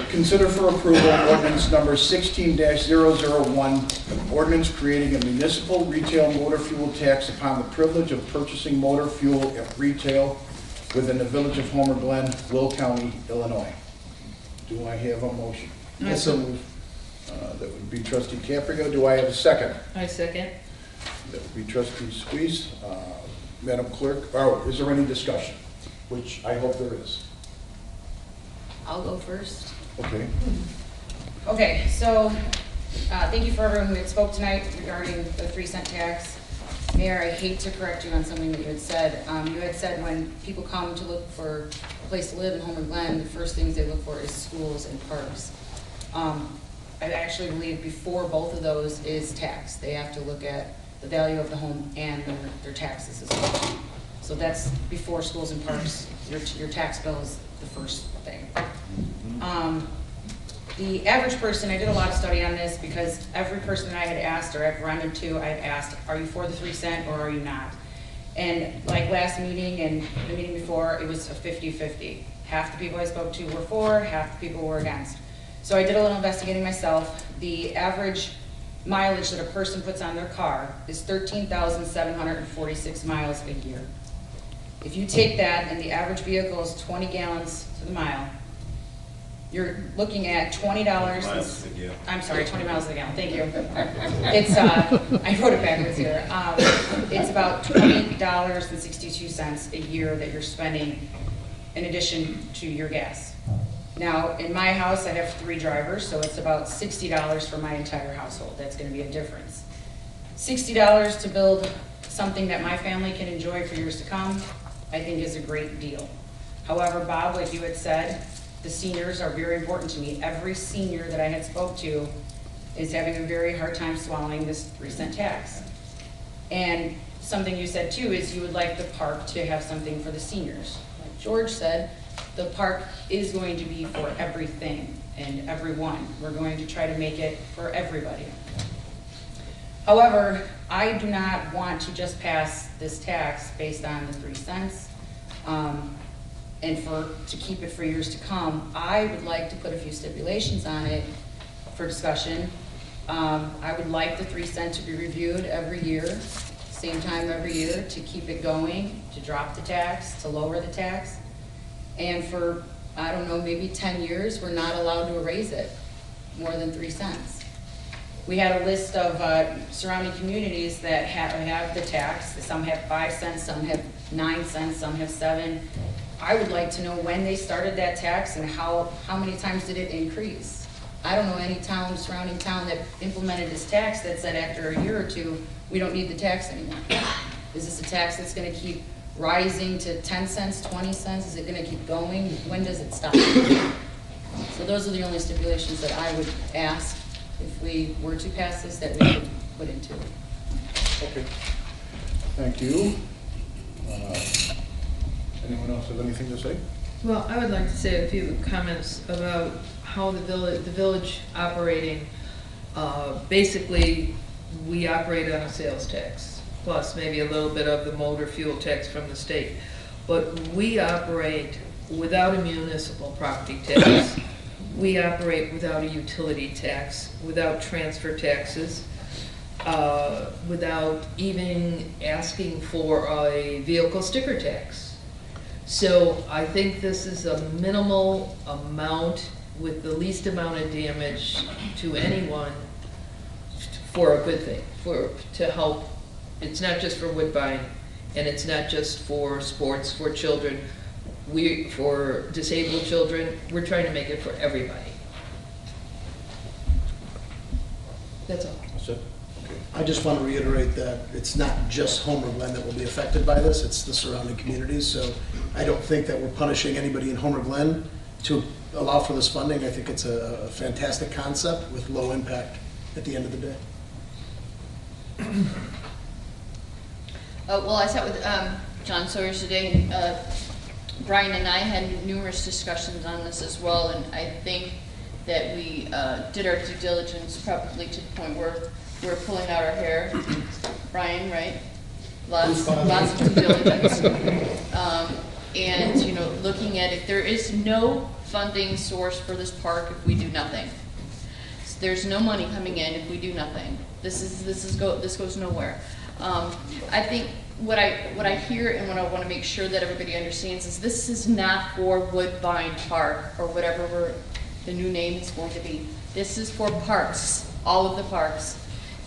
consider for approval ordinance number 16-001, ordinance creating a municipal retail motor fuel tax upon the privilege of purchasing motor fuel at retail within the village of Homer Glen, Will County, Illinois. Do I have a motion? Yes. That would be trustee Caprio. Do I have a second? I second. That would be trustee Squeeze. Madam Clerk, is there any discussion? Which I hope there is. I'll go first. Okay. Okay, so thank you for everyone who had spoke tonight regarding the 3 cent tax. Mayor, I hate to correct you on something that you had said. You had said when people come to look for a place to live in Homer Glen, the first things they look for is schools and parks. I actually believe before both of those is tax. They have to look at the value of the home and their taxes as well. So that's before schools and parks. Your tax bill is the first thing. The average person, I did a lot of study on this because every person that I had asked or I've run into, I've asked, are you for the 3 cent or are you not? And like last meeting and the meeting before, it was a 50-50. Half the people I spoke to were for, half the people were against. So I did a little investigating myself. The average mileage that a person puts on their car is 13,746 miles a year. If you take that and the average vehicle is 20 gallons to the mile, you're looking at $20. I'm sorry, 20 miles a gallon, thank you. It's, I wrote it backwards here. It's about $20.62 a year that you're spending in addition to your gas. Now, in my house, I have 3 drivers, so it's about $60 for my entire household. That's gonna be a difference. $60 to build something that my family can enjoy for years to come, I think is a great deal. However, Bob, like you had said, the seniors are very important to me. Every senior that I had spoke to is having a very hard time swallowing this 3-cent tax. And something you said too is you would like the park to have something for the seniors. Like George said, the park is going to be for everything and everyone. We're going to try to make it for everybody. However, I do not want to just pass this tax based on the 3 cents. And to keep it for years to come, I would like to put a few stipulations on it for discussion. I would like the 3 cents to be reviewed every year, same time every year, to keep it going, to drop the tax, to lower the tax. And for, I don't know, maybe 10 years, we're not allowed to raise it more than 3 cents. We had a list of surrounding communities that have the tax. Some have 5 cents, some have 9 cents, some have 7. I would like to know when they started that tax and how many times did it increase. I don't know any town, surrounding town that implemented this tax that said after a year or two, we don't need the tax anymore. Is this a tax that's gonna keep rising to 10 cents, 20 cents? Is it gonna keep going? When does it stop? So those are the only stipulations that I would ask if we were to pass this, that we would put into it. Okay. Thank you. Anyone else have anything to say? Well, I would like to say a few comments about how the village operating, basically, we operate on a sales tax, plus maybe a little bit of the motor fuel tax from the state. But we operate without a municipal property tax. We operate without a utility tax, without transfer taxes, without even asking for a vehicle sticker tax. So I think this is a minimal amount with the least amount of damage to anyone for a good thing, to help. It's not just for Woodbine, and it's not just for sports for children. For disabled children, we're trying to make it for everybody. That's all. That's it? Okay. I just want to reiterate that it's not just Homer Glen that will be affected by this, it's the surrounding communities. So I don't think that we're punishing anybody in Homer Glen to allow for this funding. I think it's a fantastic concept with low impact at the end of the day. Well, I sat with John Sawyers today, and Brian and I had numerous discussions on this as well, and I think that we did our due diligence probably to the point where we're pulling out our hair. Brian, right? Lots of due diligence. And, you know, looking at it, there is no funding source for this park if we do nothing. There's no money coming in if we do nothing. This goes nowhere. I think what I hear and what I want to make sure that everybody understands is this is not for Woodbine Park or whatever the new name is going to be. This is for parks, all of the parks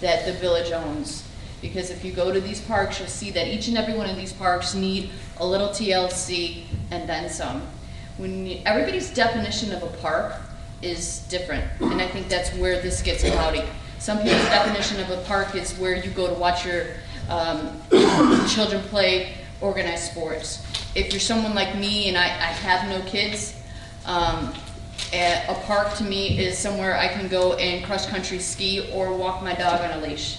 that the village owns. Because if you go to these parks, you'll see that each and every one of these parks need a little TLC and then some. Everybody's definition of a park is different, and I think that's where this gets cloudy. Some people's definition of a park is where you go to watch your children play organized sports. If you're someone like me and I have no kids, a park to me is somewhere I can go and cross-country ski or walk my dog on a leash.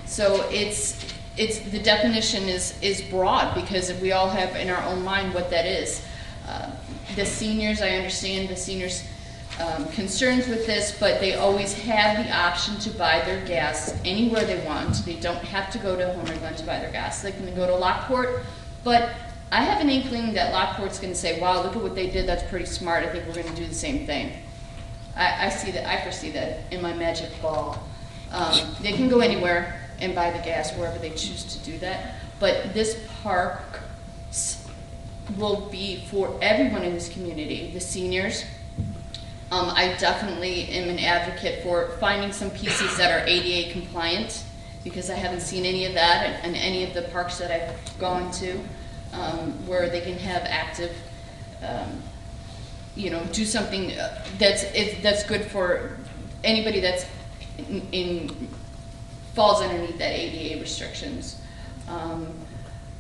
So the definition is broad because we all have in our own mind what that is. The seniors, I understand the seniors concerns with this, but they always have the option to buy their gas anywhere they want. They don't have to go to Homer Glen to buy their gas. They can go to Lockport, but I have an inkling that Lockport's gonna say, wow, look at what they did, that's pretty smart, I think we're gonna do the same thing. I see that, I foresee that in my magic ball. They can go anywhere and buy the gas wherever they choose to do that, but this park will be for everyone in this community, the seniors. I definitely am an advocate for finding some pieces that are ADA compliant, because I haven't seen any of that in any of the parks that I've gone to, where they can have active, do something that's good for anybody that's falls underneath that ADA restrictions.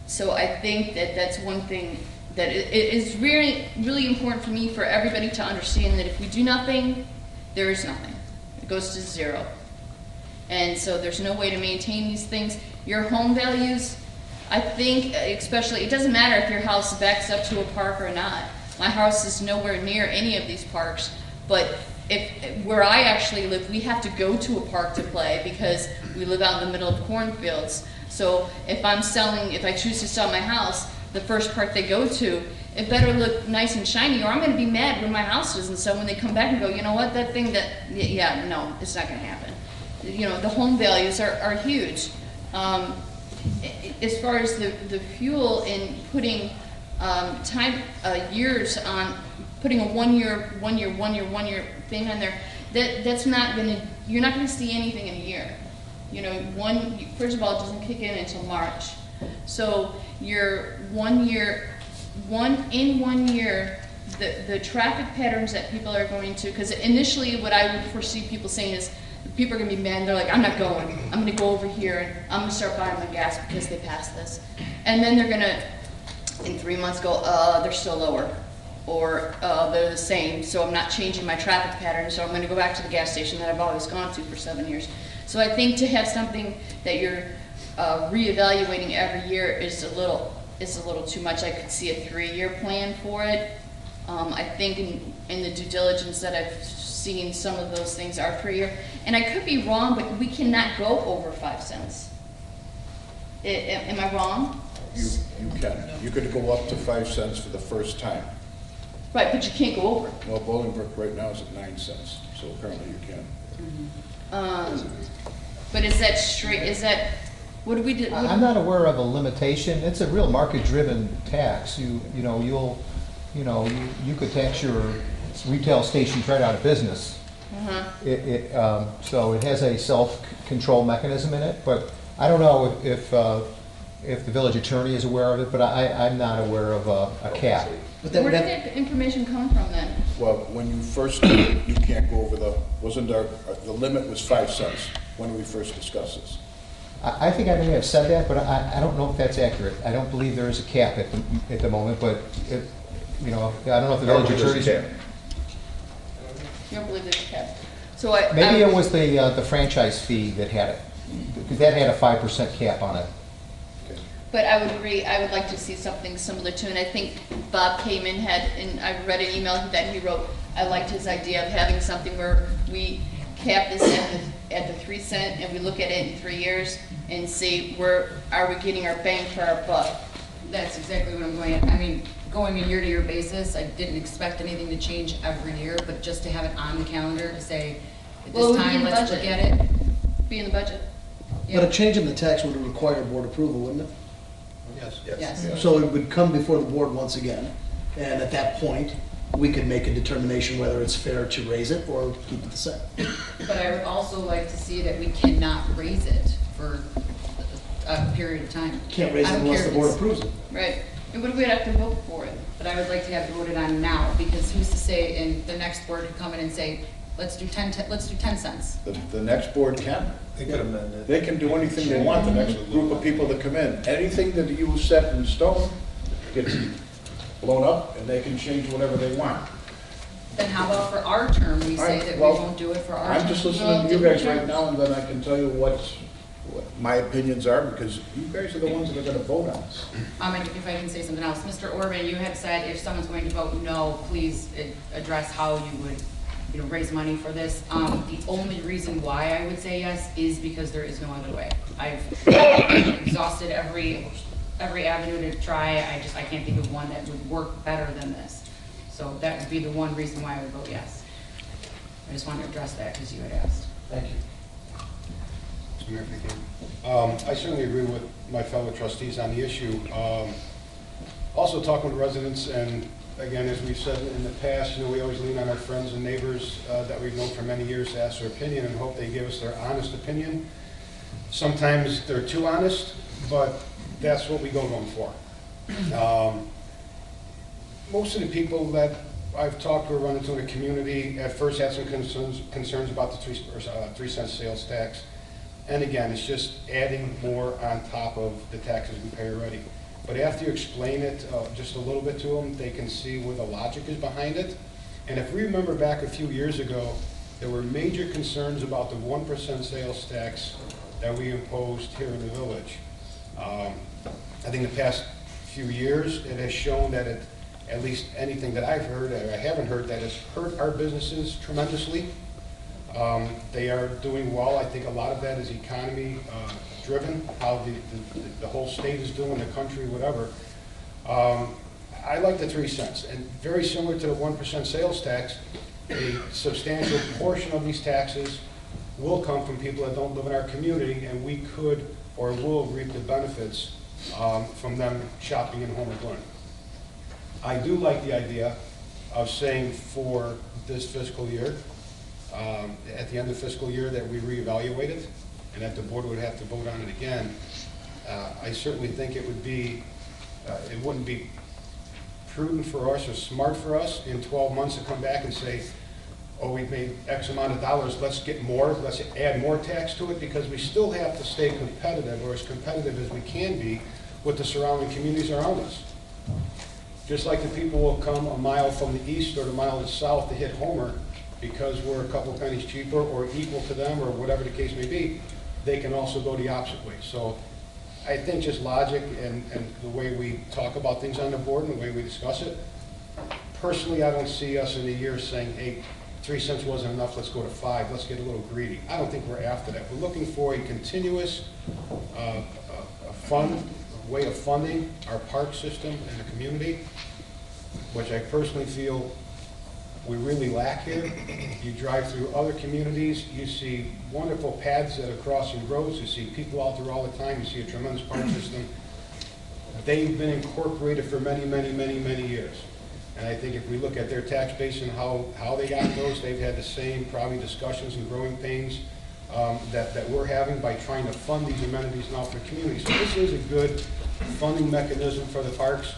So I think that that's one thing that it is really, really important for me for everybody to understand that if we do nothing, there is nothing. It goes to zero. And so there's no way to maintain these things. Your home values, I think, especially, it doesn't matter if your house backs up to a park or not. My house is nowhere near any of these parks, but where I actually live, we have to go to a park to play because we live out in the middle of cornfields. So if I choose to sell my house, the first park they go to, it better look nice and shiny, or I'm going to be mad when my house doesn't sell. When they come back and go, you know what, that thing yeah, no, it's not going to happen. The home values are huge. As far as the fuel and putting years on, putting a one year thing on there, that's not going to, you're not going to see anything in a year. First of all, it doesn't kick in until March. So your 1 year, the traffic patterns that people are going to, because initially what I would foresee people saying is, people are going to be mad, they're like, I'm not going, I'm going to go over here and I'm going to start buying my gas because they passed this. And then they're going to, in 3 months, go, they're still lower, or they're the same, so I'm not changing my traffic pattern, so I'm going to go back to the gas station that I've always gone to for 7 years. So I think to have something that you're reevaluating every year is a little too much. I could see a 3-year plan for it. I think in the due diligence that I've seen, some of those things are 3-year. And I could be wrong, but we cannot go over 5 cents. Am I wrong? You can. You could go up to 5 cents for the first time. Right, but you can't go over. Well, Bolingbrook right now is at 9 cents, so apparently you can. But is that straight? Is that what do we do? I'm not aware of a limitation. It's a real market-driven tax. You could tax your retail stations right out of business. So it has a self-control mechanism in it, but I don't know if the village attorney is aware of it, but I'm not aware of a cap. Where did that information come from then? Well, when you first did it, you can't go over the limit was 5 cents when we first discussed this. I think I may have said that, but I don't know if that's accurate. I don't believe there is a cap at the moment, but I don't know if the village attorney's. You don't believe there's a cap? So maybe it was the franchise fee that had it, because that had a 5% cap on it. But I would agree, I would like to see something similar to, and I think Bob came in, and I read an email that he wrote, I liked his idea of having something where we cap this at the 3 cent, and we look at it in 3 years and see where are we getting our bang for our buck. That's exactly what I'm going at. I mean, going a year-to-year basis, I didn't expect anything to change every year, but just to have it on the calendar to say, at this time, let's look at it. Be in the budget. But a change in the tax would require board approval, wouldn't it? Yes. So it would come before the board once again, and at that point, we could make a determination whether it's fair to raise it or keep it the same. But I would also like to see that we cannot raise it for a period of time. Can't raise it unless the board approves it. Right. And would we have to vote for it? But I would like to have it voted on now, because who's to say, and the next board could come in and say, let's do 10 cents. The next board can. They could amend it. They can do anything they want, the next group of people that come in. Anything that you set in stone gets blown up, and they can change whatever they want. Then how about for our term, we say that we won't do it for our term? I'm just listening to you guys right now, and then I can tell you what my opinions are, because you guys are the ones that are going to vote on this. If I can say something else, Mr. Orban, you had said if someone's going to vote no, please address how you would raise money for this. The only reason why I would say yes is because there is no other way. I've exhausted every avenue to try. I can't think of one that would work better than this. So that would be the one reason why I would vote yes. I just wanted to address that because you had asked. Thank you. Mr. Mayor, thank you. I certainly agree with my fellow trustees on the issue. Also talking with residents, and again, as we've said in the past, we always lean on our friends and neighbors that we've known for many years to ask their opinion and hope they give us their honest opinion. Sometimes they're too honest, but that's what we go to them for. Most of the people that I've talked to or run into in the community at first had some concerns about the 3-cent sales tax. And again, it's just adding more on top of the taxes we pay already. But after you explain it just a little bit to them, they can see where the logic is behind it. And if we remember back a few years ago, there were major concerns about the 1% sales tax that we imposed here in the village. I think the past few years, it has shown that it, at least anything that I've heard, or I haven't heard, that has hurt our businesses tremendously. They are doing well. I think a lot of that is economy driven, how the whole state is doing, the country, whatever. I like the 3 cents, and very similar to the 1% sales tax, a substantial portion of these taxes will come from people that don't live in our community, and we could or will reap the benefits from them shopping in Homer Glen. I do like the idea of saying for this fiscal year, at the end of the fiscal year, that we reevaluate it, and that the board would have to vote on it again. I certainly think it would be, it wouldn't be prudent for us or smart for us in 12 months to come back and say, oh, we've made X amount of dollars, let's get more, let's add more tax to it, because we still have to stay competitive, or as competitive as we can be, with the surrounding communities around us. Just like the people will come a mile from the east or a mile to the south to hit Homer because we're a couple pennies cheaper or equal to them, or whatever the case may be, they can also go the opposite way. So I think just logic and the way we talk about things on the board and the way we discuss it, personally, I don't see us in a year saying, hey, 3 cents wasn't enough, let's go to 5, let's get a little greedy. I don't think we're after that. We're looking for a continuous way of funding our park system in the community, which I personally feel we really lack here. You drive through other communities, you see wonderful paths that are crossing roads, you see people out there all the time, you see a tremendous park system. They've been incorporated for many, many, many, many years. And I think if we look at their tax base and how they got those, they've had the same probably discussions and growing pains that we're having by trying to fund these amenities now for communities. So this is a good funding mechanism for the parks.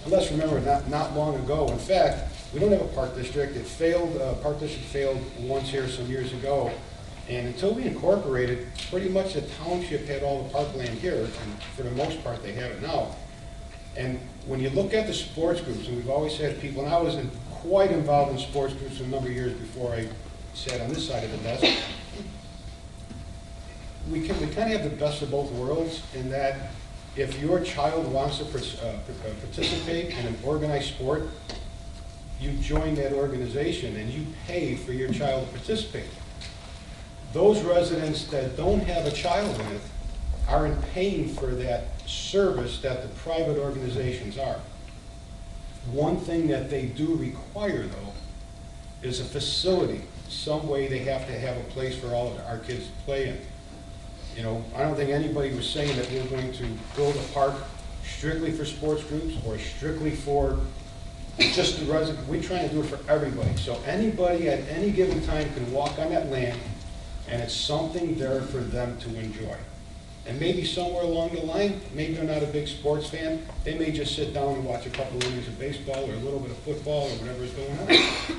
And let's remember, not long ago, in fact, we don't have a park district. It failed, park district failed once here some years ago. And until we incorporated, pretty much the township had all the parkland here, and for the most part they have it now. And when you look at the sports groups, and we've always had people, and I was quite involved in sports groups a number of years before I sat on this side of the desk, we kind of have the best of both worlds in that if your child wants to participate in an organized sport, you join that organization and you pay for your child to participate. Those residents that don't have a child in it aren't paying for that service that the private organizations are. One thing that they do require, though, is a facility. Some way they have to have a place for all of our kids to play in. You know, I don't think anybody was saying that we're going to build a park strictly for sports groups or strictly for just the residents. We try and do it for everybody. So anybody at any given time can walk on that land, and it's something there for them to enjoy. And maybe somewhere along the line, maybe they're not a big sports fan, they may just sit down and watch a couple of innings of baseball or a little bit of football or whatever is going on.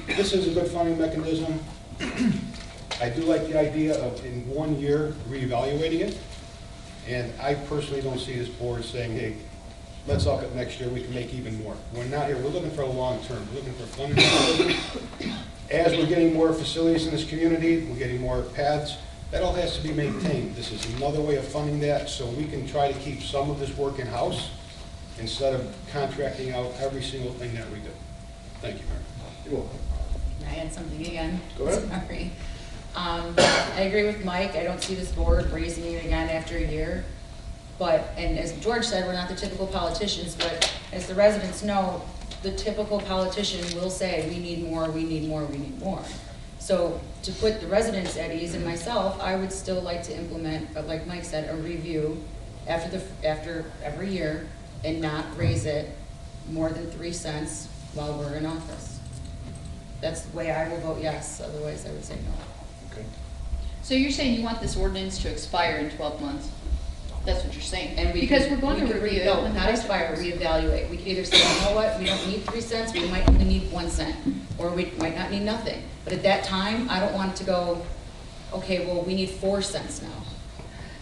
This is a good funding mechanism. I do like the idea of, in 1 year, reevaluating it. And I personally don't see this board saying, hey, let's up it next year, we can make even more. We're not here, we're looking for a long term, we're looking for funding mechanism. As we're getting more facilities in this community, we're getting more paths, that all has to be maintained. This is another way of funding that, so we can try to keep some of this work in-house instead of contracting out every single thing that we do. Thank you, Mayor. You're welcome. Can I add something again? Go ahead. Sorry. I agree with Mike. I don't see this board raising it again after a year. But, and as George said, we're not the typical politicians, but as the residents know, the typical politician will say, we need more, we need more, we need more. So to put the residents at ease and myself, I would still like to implement, but like Mike said, a review after every year and not raise it more than 3 cents while we're in office. That's the way I will vote yes, otherwise I would say no. Okay. So you're saying you want this ordinance to expire in 12 months? That's what you're saying? And Because we're going to review it. No, not expire, reevaluate. We could either say, you know what, we don't need 3 cents, we might only need 1 cent, or we might not need nothing. But at that time, I don't want it to go, okay, well, we need 4 cents now.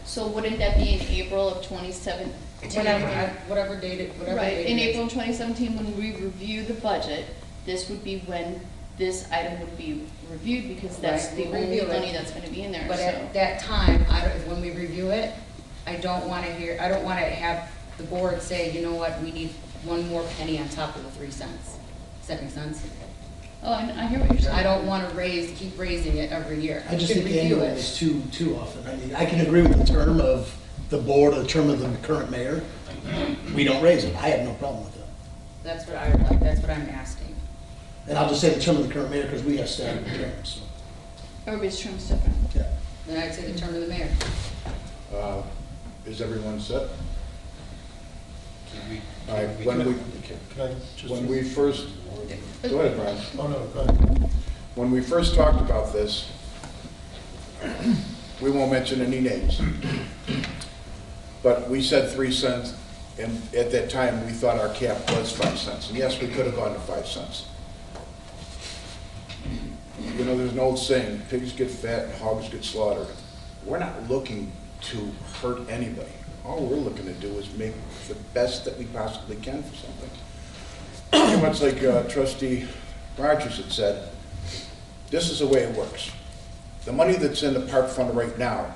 So wouldn't that be in April of 2017? Whatever date it, whatever Right, date in it is. April 2017, when we review the budget, this would be when this item would be reviewed, because that's Right, the we'll only review it. money that's gonna be in there, But so. at that time, when we review it, I don't want to have the board say, you know what, we need 1 more penny on top of the 3 cents. Does that make sense? Oh, I hear what you're saying. I don't want to keep raising it every year. I just We think can review annual it. is too often. I mean, I can agree with the term of the board, or the term of the current mayor. We don't raise it. I have no problem with that. That's what I would like, that's what I'm asking. And I'll just say the term of the current mayor because we have staggered terms. Everybody's term's different. Yeah. Then I'd say the term of the mayor. Is everyone set? All right, when we first, go ahead, Brian. Oh, no, go ahead. When we first talked about this, we won't mention any names, but we said 3 cents, and at that time, we thought our cap was 5 cents. And yes, we could have gone to 5 cents. You know, there's an old saying, pigs get fat and hogs get slaughtered. We're not looking to hurt anybody. All we're looking to do is make the best that we possibly can for something. Pretty much like Trustee Rogers had said, this is the way it works. The money that's in the park fund right now,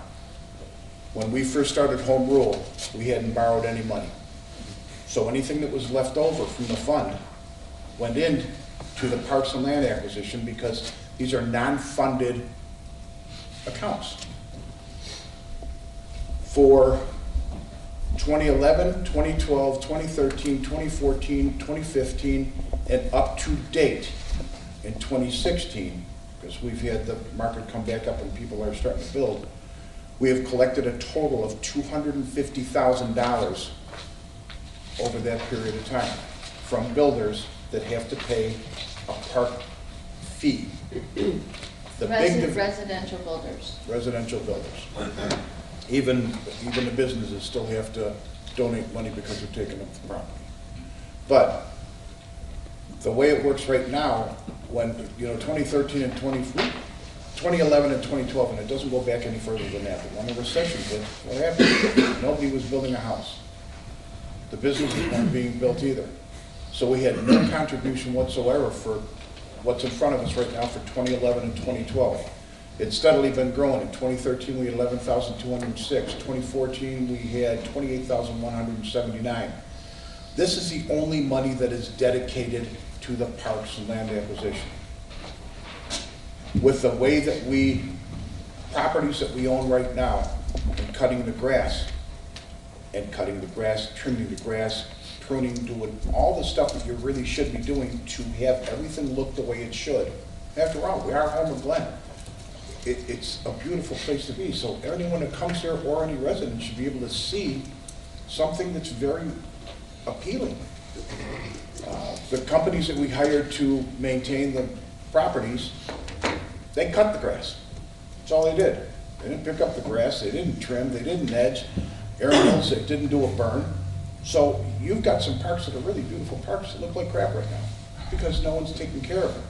when we first started home rule, we hadn't borrowed any money. So anything that was left over from the fund went into the parks and land acquisition, because these are non-funded accounts. For 2011, 2012, 2013, 2014, 2015, and up to date in 2016, because we've had the market come back up and people are starting to build, we have collected a total of $250,000 over that period of time from builders that have to pay a park fee. Residential builders. Residential builders. Even the businesses still have to donate money because they're taking up the property. But the way it works right now, when, 2013 and 2011 and 2012, and it doesn't go back any further than that, but when the recession hit, what happened? Nobody was building a house. The businesses weren't being built either. So we had no contribution whatsoever for what's in front of us right now for 2011 and 2012. It's steadily been growing. In 2013, we had 11,206. 2014, we had 28,179. This is the only money that is dedicated to the parks and land acquisition. With the way that properties that we own right now, and cutting the grass, trimming the grass, pruning, doing all the stuff that you really should be doing to have everything look the way it should. After all, we are home of Glen. It's a beautiful place to be, so anyone that comes here or any resident should be able to see something that's very appealing. The companies that we hired to maintain the properties, they cut the grass. That's all they did. They didn't pick up the grass, they didn't trim, they didn't edge. Aaron Mills, they didn't do a burn. So you've got some parks that are really beautiful parks that look like crap right now because no one's taking care of them.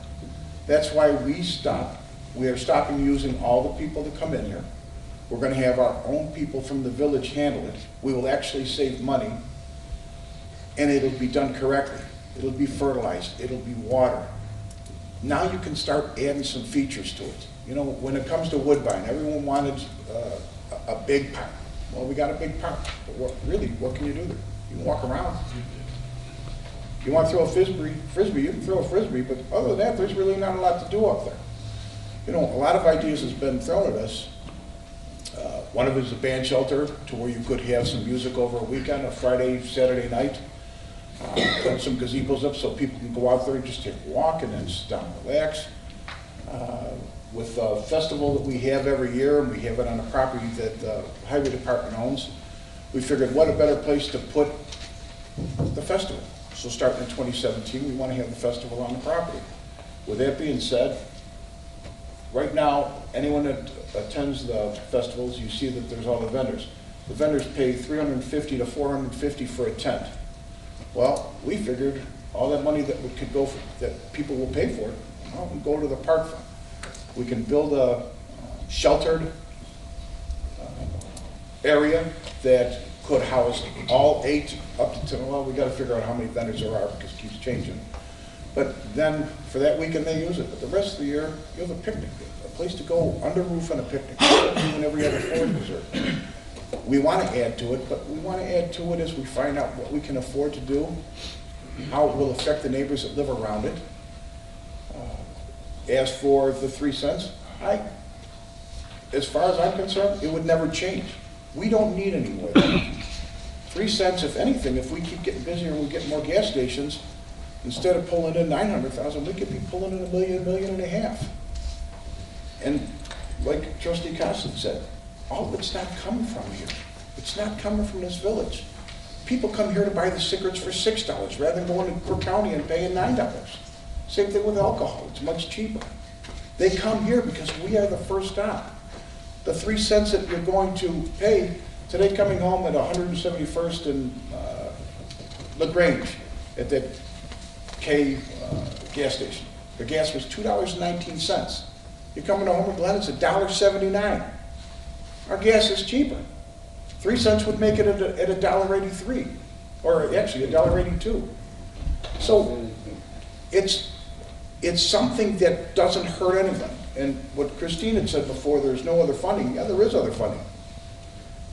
That's why we stopped. We are stopping using all the people that come in here. We're going to have our own people from the village handle it. We will actually save money, and it'll be done correctly. It'll be fertilized. It'll be watered. Now you can start adding some features to it. When it comes to Woodbine, everyone wanted a big park. Well, we got a big park, but what can you do there? You can walk around. you want to throw a frisbee, you can throw a frisbee, but other than that, there's really not a lot to do up there. You know, a lot of ideas has been thrown at us. One of it is a band shelter to where you could have some music over a weekend, a Friday, Saturday night. Put some gazebos up so people can go out there and just take a walk and then sit down and relax. With the festival that we have every year, and we have it on a property that the highway department owns, we figured what a better place to put the festival. So starting in 2017, we want to have the festival on the property. With that being said, right now, anyone that attends the festivals, you see that there's all the vendors. The vendors pay $350 to $450 for a tent. Well, we figured all that money that could go for, that people will pay for it, well, we go to the park fund. We can build a sheltered area that could house all 8 up to 10. Well, we got to figure out how many vendors there are because it keeps changing. But then for that weekend they use it. But the rest of the year, you have a picnic, a place to go under roof and a picnic. Even every other foreign resort. We want to add to it, but we want to add to it as we find out what we can afford to do, how it will affect the neighbors that live around it. As for the 3 cents, as far as I'm concerned, it would never change. We don't need any more than that. 3 cents, if anything, if we keep getting busier and we get more gas stations, instead of pulling in 900,000, we could be pulling in $1 million, $1.5 million. And like Trustee Constant said, all of it's not coming from here. It's not coming from this village. People come here to buy the cigarettes for $6 rather than going to Cook County and paying $9. Same thing with alcohol, it's much cheaper. They come here because we are the first stop. The 3 cents that you're going to pay, today coming home at 171st and LaGrange at that K gas station, the gas was $2.19. You're coming to Homer Glen, it's $1.79. Our gas is cheaper. 3 cents would make it at $1.83, or actually $1.82. So it's something that doesn't hurt anyone. And what Christine had said before, there's no other funding. Yeah, there is other funding.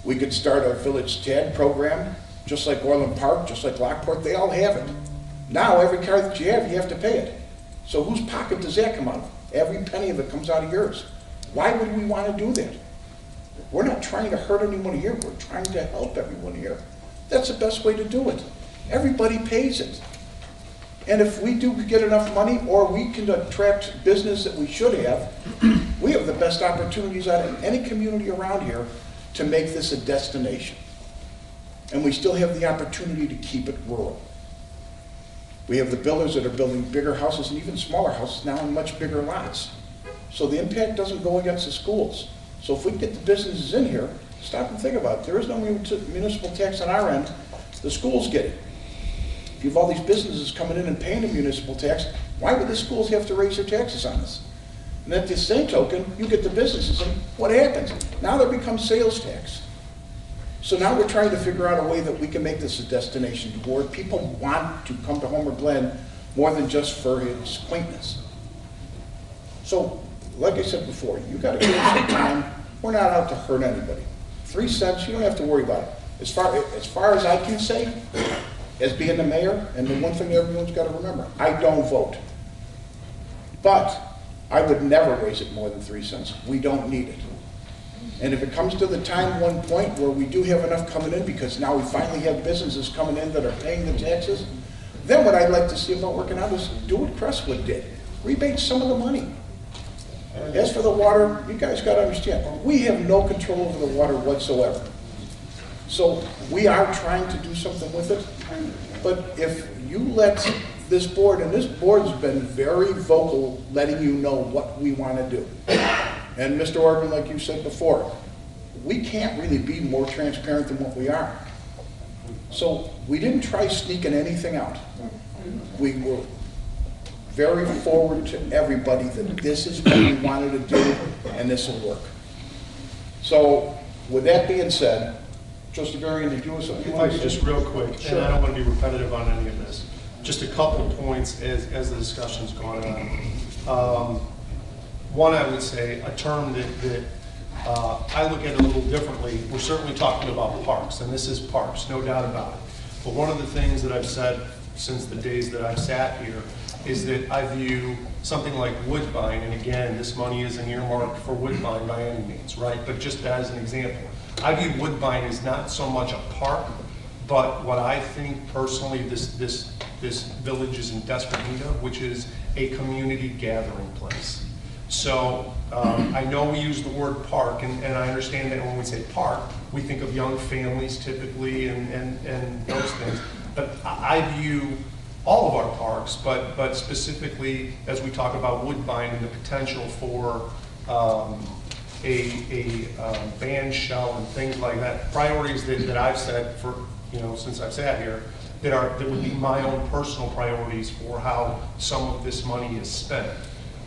We could start a village tag program, just like Orland Park, just like Lockport, they all have it. Now, every car that you have to pay it. So whose pocket does that come out of? Every penny of it comes out of yours. Why would we want to do that? We're not trying to hurt anyone here, we're trying to help everyone here. That's the best way to do it. Everybody pays it. And if we do get enough money, or we can attract business that we should have, we have the best opportunities out of any community around here to make this a destination. And we still have the opportunity to keep it rural. We have the builders that are building bigger houses and even smaller houses now in much bigger lots. So the impact doesn't go against the schools. So if we get the businesses in here, stop and think about it. There is no municipal tax on our end. The schools get it. If you have all these businesses coming in and paying a municipal tax, why would the schools have to raise their taxes on us? And at the same token, you get the businesses in, what happens? Now there becomes sales tax. So now we're trying to figure out a way that we can make this a destination where people want to come to Homer Glen more than just for its quaintness. So, like I said before, you got to give us some time. We're not out to hurt anybody. 3 cents, you don't have to worry about it. As far as I can say, as being the mayor, and the one thing everyone's got to remember, I don't vote. But I would never raise it more than 3 cents. We don't need it. And if it comes to the time, one point, where we do have enough coming in, because now we finally have businesses coming in that are paying the taxes, then what I'd like to see about working out is do what Crestwood did. Rebate some of the money. As for the water, you guys got to understand, we have no control over the water whatsoever. So we are trying to do something with it, but if you let this board, and this board's been very vocal letting you know what we want to do. And Mr. Orban, like you said before, we can't really be more transparent than what we are. So we didn't try sneaking anything out. We were very forward to everybody that this is what we wanted to do and this will work. So with that being said, Trustee Varian, did you have something? If I could just real quick, sure. And I don't want to be repetitive on any of this. Just a couple of points as the discussion's gone on. One, I would say, a term that I look at a little differently. We're certainly talking about parks, and this is parks, no doubt about it. But one of the things that I've said since the days that I've sat here, is that I view something like Woodbine, and again, this money isn't earmarked for Woodbine by any means, right? But just as an example, I view Woodbine as not so much a park, but what I think personally this village is in desperate need of, which is a community gathering place. So I know we use the word park, and I understand that when we say park, we think of young families typically and those things. But I view all of our parks, but specifically as we talk about Woodbine and the potential for a band shell and things like that, priorities that I've said for, since I've sat here, that would be my own personal priorities for how some of this money is spent.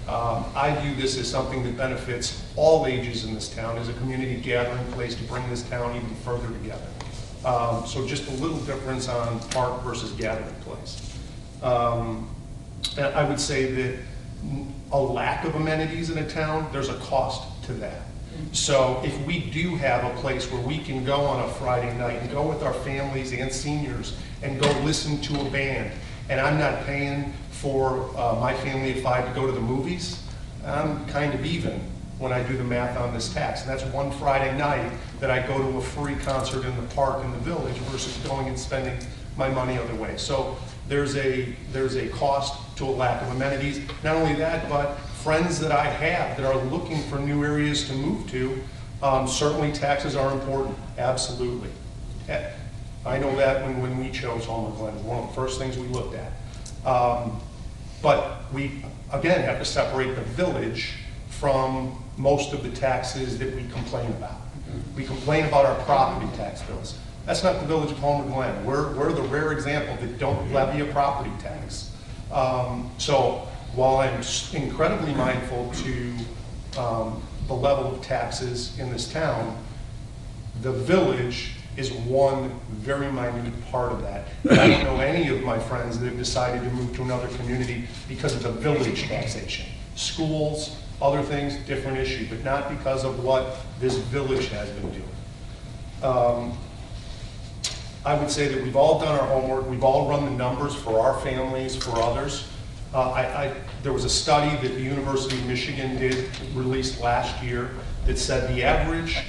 I view this as something that benefits all ages in this town, as a community gathering place to bring this town even further together. So just a little difference on park versus gathering place. I would say that a lack of amenities in a town, there's a cost to that. So if we do have a place where we can go on a Friday night and go with our families and seniors and go listen to a band, and I'm not paying for my family of 5 to go to the movies, I'm kind of even when I do the math on this tax. And that's one Friday night that I go to a free concert in the park in the village versus going and spending my money other way. So there's a cost to a lack of amenities. Not only that, but friends that I have that are looking for new areas to move to, certainly taxes are important, absolutely. I know that when we chose Homer Glen, it was one of the first things we looked at. But we, again, have to separate the village from most of the taxes that we complain about. We complain about our property tax bills. That's not the village of Homer Glen. We're the rare example that don't levy a property tax. So while I'm incredibly mindful to the level of taxes in this town, the village is one very minute part of that. And I don't know any of my friends that have decided to move to another community because of the village taxation. Schools, other things, different issue, but not because of what this village has been doing. I would say that we've all done our homework, we've all run the numbers for our families, for others. There was a study that the University of Michigan released last year that said the average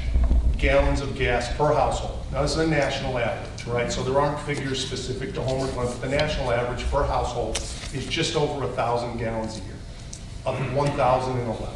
gallons of gas per household. Now this is a national average, right? So there aren't figures specific to Homer Glen, but the national average per household is just over 1,000 gallons a year, up to 1,011.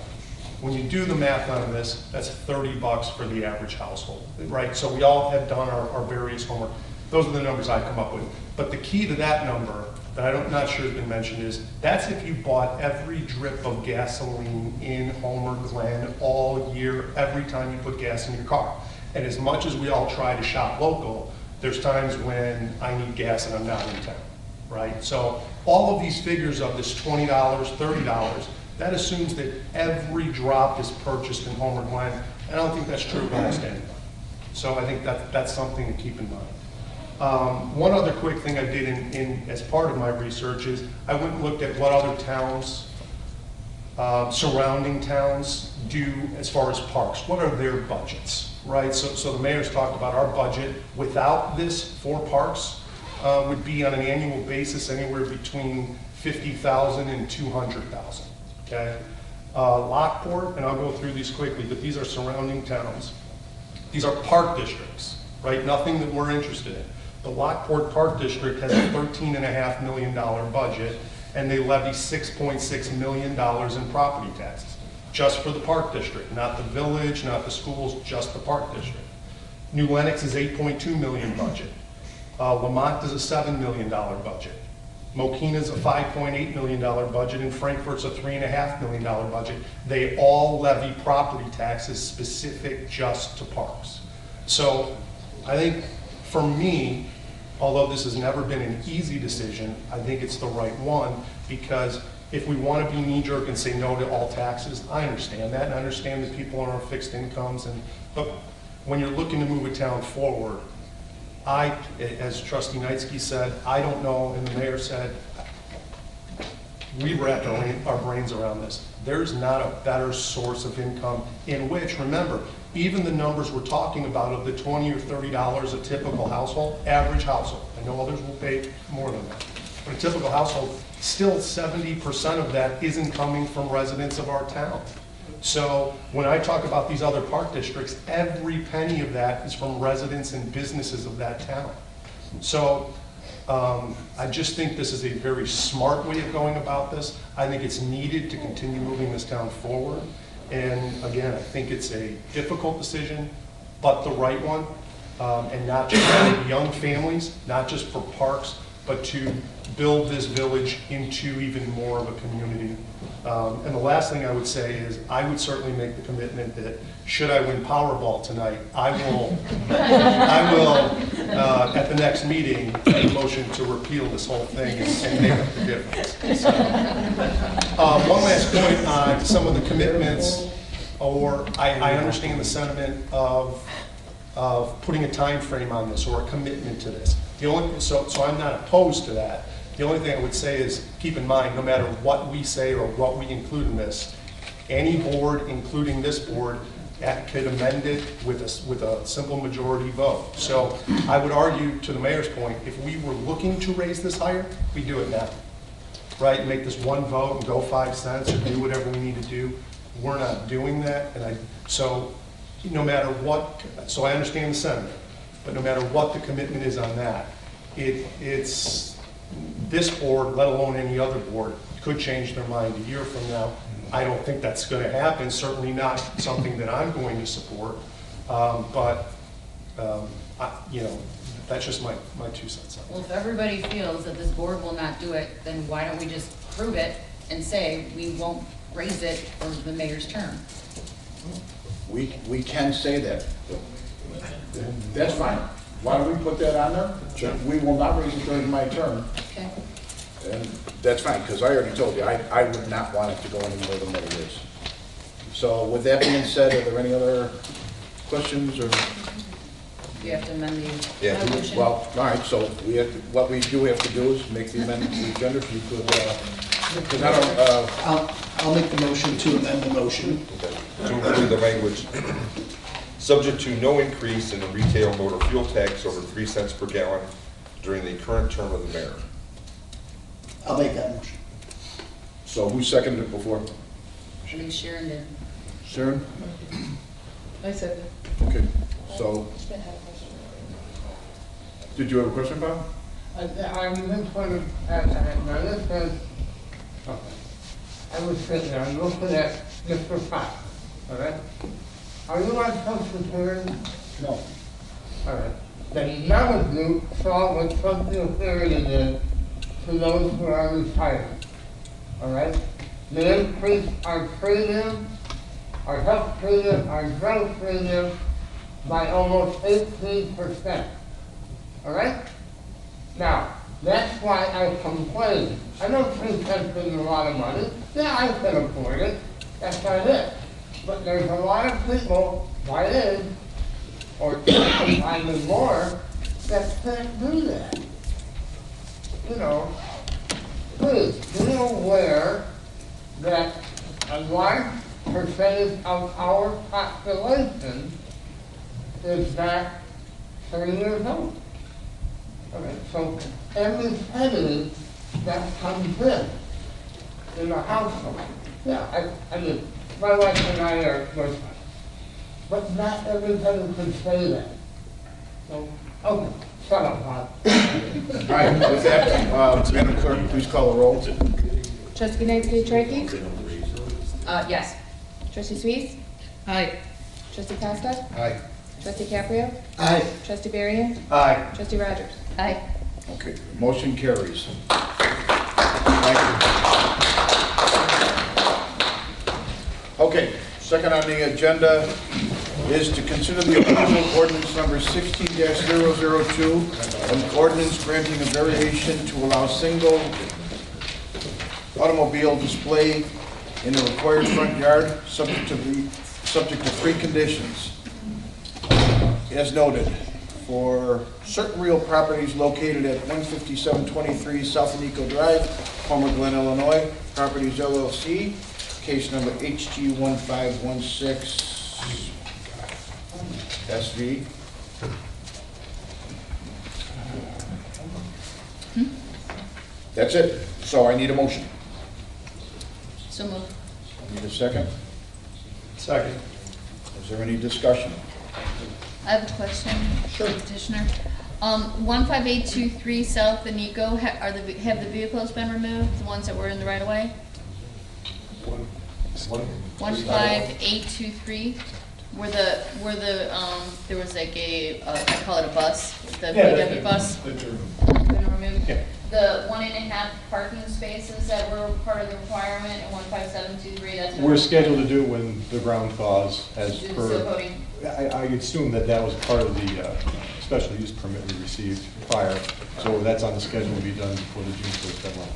When you do the math on this, that's $30 for the average household, right? So we all have done our various homework. Those are the numbers I come up with. But the key to that number that I'm not sure has been mentioned is that's if you bought every drip of gasoline in Homer Glen all year, every time you put gas in your car. And as much as we all try to shop local, there's times when I need gas and I'm not in town, right? So all of these figures of this $20, $30, that assumes that every drop is purchased in Homer Glen, and I don't think that's true of almost anybody. So I think that's something to keep in mind. One other quick thing I did as part of my research is I went and looked at what other towns, surrounding towns, do as far as parks. What are their budgets, right? So the mayor's talked about our budget without this for parks would be on an annual basis anywhere between $50,000 and $200,000. Okay, Lockport, and I'll go through these quickly, but these are surrounding towns. These are park districts, right? Nothing that we're interested in. The Lockport Park District has a $13.5 million budget, and they levy $6.6 million in property taxes, just for the park district, not the village, not the schools, just the park district. New Lenox is $8.2 million budget. Lamont is a $7 million budget. Mokina's a $5.8 million budget, and Frankfort's a $3.5 million budget. They all levy property taxes specific just to parks. So I think for me, although this has never been an easy decision, I think it's the right one, because if we want to be knee-jerk and say no to all taxes, I understand that, and I understand that people are on fixed incomes, but when you're looking to move a town forward, as Trustee Knightsky said, I don't know, and the mayor said, we wrapped our brains around this. There's not a better source of income in which, remember, even the numbers we're talking about of the $20 or $30 a typical household, average household, I know others will pay more than that. but a typical household, still 70% of that isn't coming from residents of our town. So when I talk about these other park districts, every penny of that is from residents and businesses of that town. So I just think this is a very smart way of going about this. I think it's needed to continue moving this town forward. And again, I think it's a difficult decision, but the right one. And not just for young families, not just for parks, but to build this village into even more of a community. And the last thing I would say is I would certainly make the commitment that should I win Powerball tonight, I will at the next meeting, make a motion to repeal this whole thing and make up the difference. So, one last point on some of the commitments, or I understand the sentiment of putting a time frame on this or a commitment to this. So I'm not opposed to that. The only thing I would say is keep in mind, no matter what we say or what we include in this, any board, including this board, could amend it with a simple majority vote. So I would argue, to the mayor's point, if we were looking to raise this higher, we do it now, right? Make this one vote and go 5 cents or do whatever we need to do. We're not doing that, and so no matter what, so I understand the sentiment, but no matter what the commitment is on that, it's this board, let alone any other board, could change their mind a year from now. I don't think that's going to happen, certainly not something that I'm going to support, but that's just my 2 cents on it. Well, if everybody feels that this board will not do it, then why don't we just prove it and say we won't raise it for the mayor's term? We can say that. That's fine. Why don't we put that on there? Sure. We will not raise it during my term. Okay. And that's fine, because I already told you, I would not want it to go any more than what it is. So with that being said, are there any other questions or? You have to amend the Yeah, resolution. well, all right, so what we do have to do is make the amendment to the agenda. If you could, because I don't, I'll make the motion to amend the motion. To include the language, subject to no increase in the retail motor fuel tax over 3 cents per gallon during the current term of the mayor. I'll make that motion. So who seconded it before? I think Sharon did. Sharon? I said that. Okay, so, did you have a question, Bob? I just wanted to add that, now this says, okay, I was sitting there, I'm looking at Mr. Fox, all right? Are you on social security? No. All right. Then none of you saw what social security did to those who are retired, all right? They increased our premium, our health premium, our drug premium by almost 18%, all right? Now, that's why I complained. I don't think that's been a lot of money. Yeah, I can afford it. That's not it. But there's a lot of people my age, or sometimes more, that can't do that. You know, please, be aware that a large percentage of our population is not 30 years old. Okay, so every penny that comes in the household, yeah, I mean, my wife and I are good, but not everybody can say that. So, okay, shut up, Bob. All right, with that, Madam Clerk, please call the roll. Trustee Trachey? Yes. Trustee Sweet? Aye. Trustee Costa? Aye. Trustee Caprio? Aye. Trustee Berrien? Aye. Trustee Rogers? Aye. Okay, motion carries. Thank you. Okay, second on the agenda is to consider the approval of ordinance number 16-002, an ordinance granting a variation to allow single automobile display in the required front yard, subject to 3 conditions. As noted, for certain real properties located at 15723 South Anico Drive, Homer, Glen, Illinois, Properties LLC, case number HG1516 SV. That's it. So I need a motion. So moved. Need a second? Second. Is there any discussion? I have a question. Sure. Petitioner. 15823 South Anico, have the vehicles been removed, the ones that were in the right of way? 15823, there was like I call it a bus, the VW bus. Been removed. Yeah. The 1.5 parking spaces that were part of the requirement in 15723, that's. We're scheduled to do it when the ground thaws, as Do the per. seal coating. I assume that was part of the special use permit we received prior, so that's on the schedule to be done before the June 1st deadline.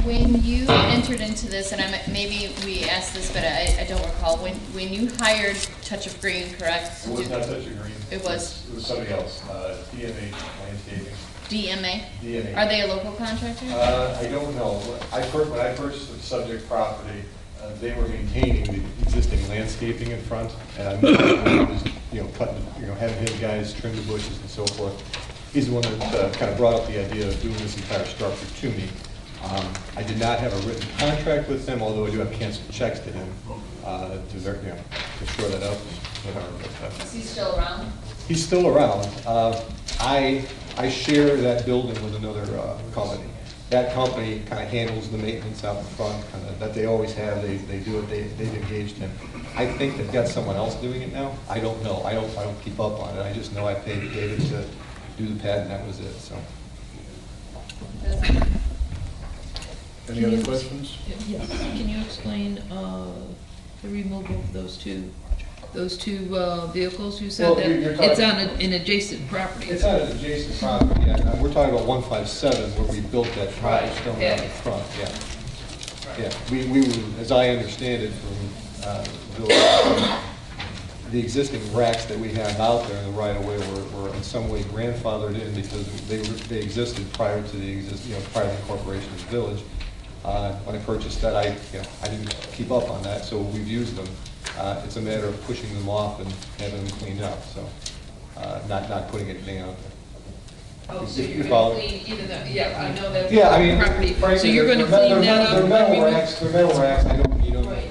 When you entered into this, and maybe we asked this, but I don't recall, when you hired Touch of Green, correct? It was not Touch of Green. It was? It was somebody else, DMH Landscaping. DMA? DMA. Are they a local contractor? I don't know. When I purchased the subject property, they were maintaining the existing landscaping in front, and I was, cutting, having his guys trim the bushes and so forth. He's the one that kind of brought up the idea of doing this entire structure to me. I did not have a written contract with him, although I do have canceled checks to him to shore that up. Is he still around? He's still around. I share that building with another company. That company kind of handles the maintenance out in front, kind of that they always have. They do it. They've engaged him. I think they've got someone else doing it now. I don't know. I don't keep up on it. I just know I paid David to do the pad, and that was it. So. Any other questions? Yes. Can you explain the removal of those two vehicles? You said Well, that you're talking- it's on an adjacent property. It's on an adjacent property, yeah. We're talking about 157 where we built that stone out in front, yeah. Yeah, we were, as I understand it from the existing racks that we have out there in the right of way were in some way grandfathered in because they existed prior to prior to the incorporation of the village. When I purchased that, I didn't keep up on that, so we've used them. It's a matter of pushing them off and having them cleaned up, so not putting anything out there. Oh, so You you're follow? going to clean either the, yeah, I know that. Yeah, I mean, Property. frankly, So you're going to clean that up? They're metal racks, I don't need them. Right.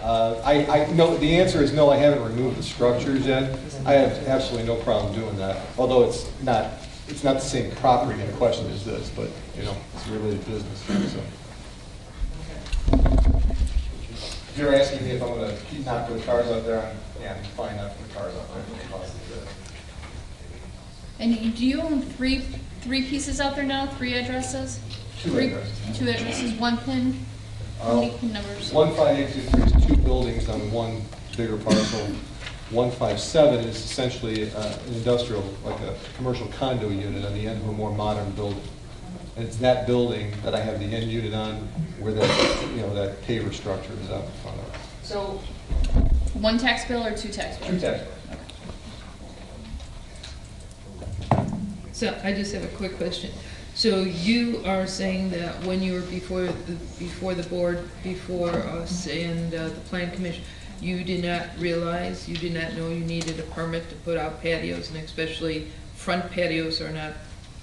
No, the answer is no, I haven't removed the structures yet. I have absolutely no problem doing that, although it's not the same property in question as this, but, it's a related business, so. If you're asking me if I'm going to keep not putting cars out there, I'm fine not putting cars out there. And do you own three pieces out there now, 3 addresses? Two addresses. 2 addresses, 1 pin? How many pin numbers? 15823 is 2 buildings on one bigger parcel. 157 is essentially an industrial, like a commercial condo unit on the end of a more modern building. And it's that building that I have the end unit on where that paver structure is out in front of it. So 1 tax bill or 2 tax bills? 2 tax bills. So I just have a quick question. So you are saying that when you were before the board, before us and the plan commission, you did not realize, you did not know you needed a permit to put out patios, and especially front patios are not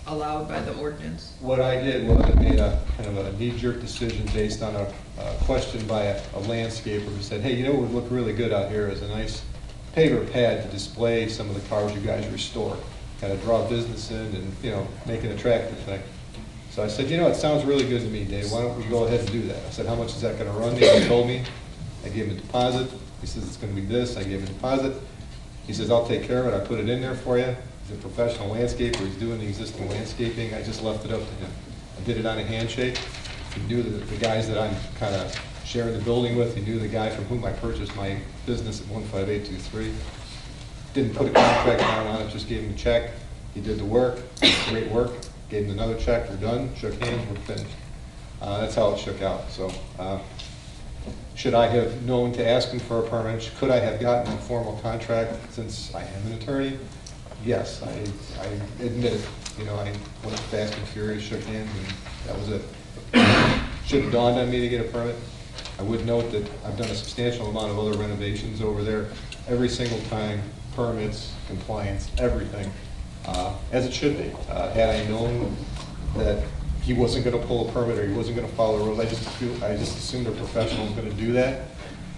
allowed by the ordinance? What I did was I made a kind of a knee-jerk decision based on a question by a landscaper who said, hey, what would look really good out here is a nice paver pad to display some of the cars you guys restore. Kind of draw business in and, make an attractive thing. So I said, it sounds really good to me, Dave. Why don't we go ahead and do that? I said, how much is that going to run me? He told me. I gave him a deposit. He says, it's going to be this. I gave him a deposit. He says, I'll take care of it. I put it in there for you. He's a professional landscaper. He's doing the existing landscaping. I just left it up to him. I did it on a handshake. He knew the guys that I'm kind of sharing the building with. He knew the guy from whom I purchased my business at 15823. Didn't put a contract down on it, just gave him a check. He did the work, great work. Gave him another check, we're done, shook hands, we're finished. That's how it shook out. So, should I have known to ask him for a permit? Could I have gotten a formal contract since I am an attorney? Yes, I admit it. I went fast and furious, shook hands, and that was it. Should have dawned on me to get a permit. I would note that I've done a substantial amount of other renovations over there. Every single time, permits, compliance, everything, as it should be. Had I known that he wasn't gonna pull a permit or he wasn't gonna follow the rules. I just assumed a professional was gonna do that.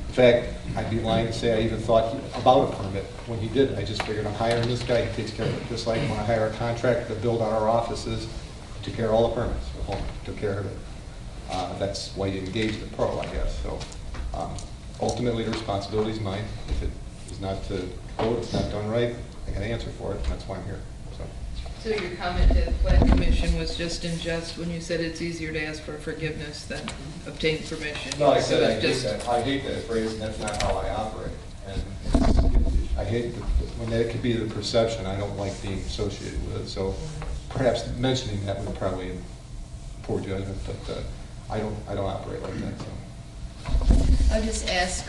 In fact, I'd be lying to say I even thought about a permit when he did it. I just figured I'm hiring this guy, he takes care of it. Just like when I hire a contractor to build out our offices, he took care of all the permits at home, took care of it. That's why you engage the pro, I guess. So ultimately, the responsibility is mine. If it is not to code, it's not done right, I got to answer for it, and that's why I'm here. So your comment to the Plan Commission was just in jest when you said it's easier to ask for forgiveness than obtain permission. No, I So said it's I hate that phrase, and that's not how I operate. And I hate when that could be the perception. I don't like being associated with it. So perhaps mentioning that was probably poor judgment, but I don't operate like that. So. I'll just ask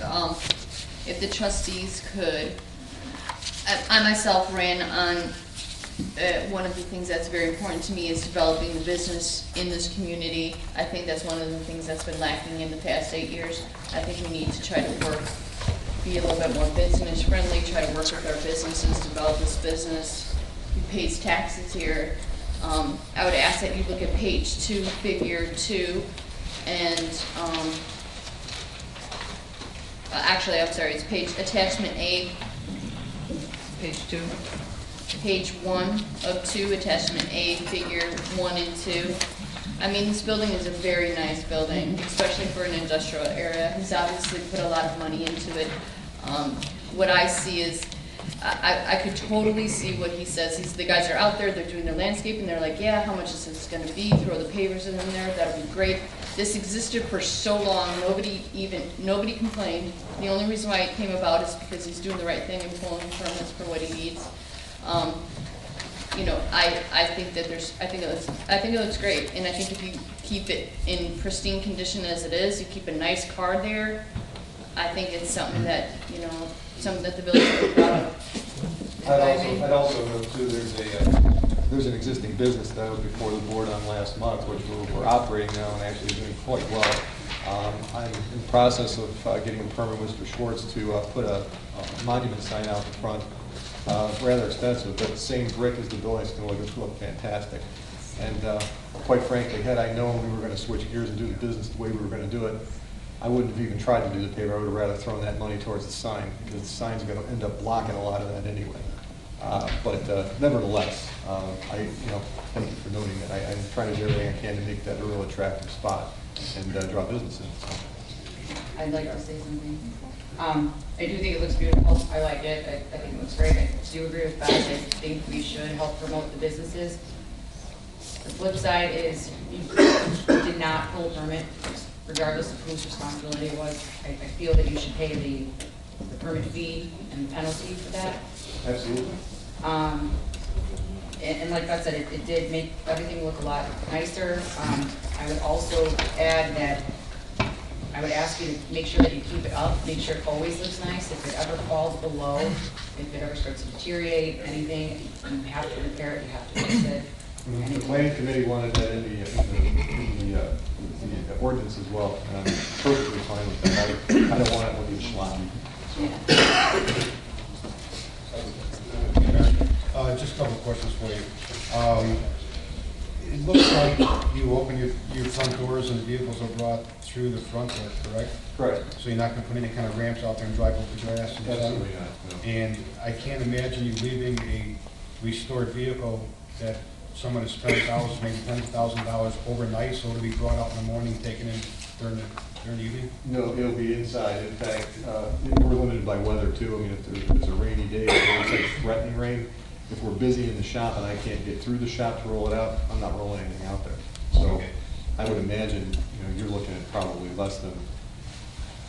if the trustees could. I myself ran on one of the things that's very important to me is developing the business in this community. I think that's one of the things that's been lacking in the past 8 years. I think we need to try to be a little bit more business friendly, try to work with our businesses, develop this business. Who pays taxes here? I would ask that you look at page 2, figure 2, and actually, I'm sorry, it's attachment A. Page 2. Page 1 of 2, attachment A, figure 1 and 2. I mean, this building is a very nice building, especially for an industrial area. He's obviously put a lot of money into it. What I see is, I could totally see what he says. The guys are out there, they're doing their landscaping, they're like, yeah, how much is this going to be? Throw the pavers in there, that'll be great. This existed for so long, nobody complained. The only reason why it came about is because he's doing the right thing and pulling permits for what he needs. You know, I think it looks great, and I think if you keep it in pristine condition as it is, you keep a nice car there, I think it's something that, something that the village would be proud of. I'd also note too, there's an existing business that I was before the board on last month, which we're operating now and actually doing quite well. I'm in the process of getting a permit with Mr. Schwartz to put a monument sign out in front. Rather expensive, but same brick as the building, it's going to look fantastic. And quite frankly, had I known we were going to switch gears and do the business the way we were going to do it, I wouldn't have even tried to do the paver. I would have rather thrown that money towards the sign, because the sign's going to end up blocking a lot of that anyway. But nevertheless, thank you for noting that. I'm trying to do everything I can to make that a real attractive spot and draw business in. So. I'd like to say something. I do think it looks beautiful. I like it. I think it looks great. I do agree with that. I think we should help promote the businesses. The flip side is you did not pull a permit, regardless of whose responsibility it was. I feel that you should pay the permit fee and penalty for that. Absolutely. And like I said, it did make everything look a lot nicer. I would also add that I would ask you to make sure that you keep it up, make sure it always looks nice. If it ever falls below, if it ever starts to deteriorate, anything, you have to repair it, you have to fix it. The planning committee wanted that in the ordinance as well, and I'm perfectly fine with that. I don't want it to be sloppy. Just a couple of questions for you. It looks like you open your front doors and the vehicles are brought through the front door, correct? Correct. So you're not going to put any kind of ramps out there and drive over the grass? Absolutely not. No. And I can't imagine you leaving a restored vehicle that someone has spent thousands, maybe $10,000 overnight, so it'll be brought out in the morning, taken in during the evening? No, it'll be inside. In fact, we're limited by weather too. I mean, if there's a rainy day, or it's like threatening rain, if we're busy in the shop and I can't get through the shop to roll it out, I'm not rolling anything out there. So I would imagine, you're looking at probably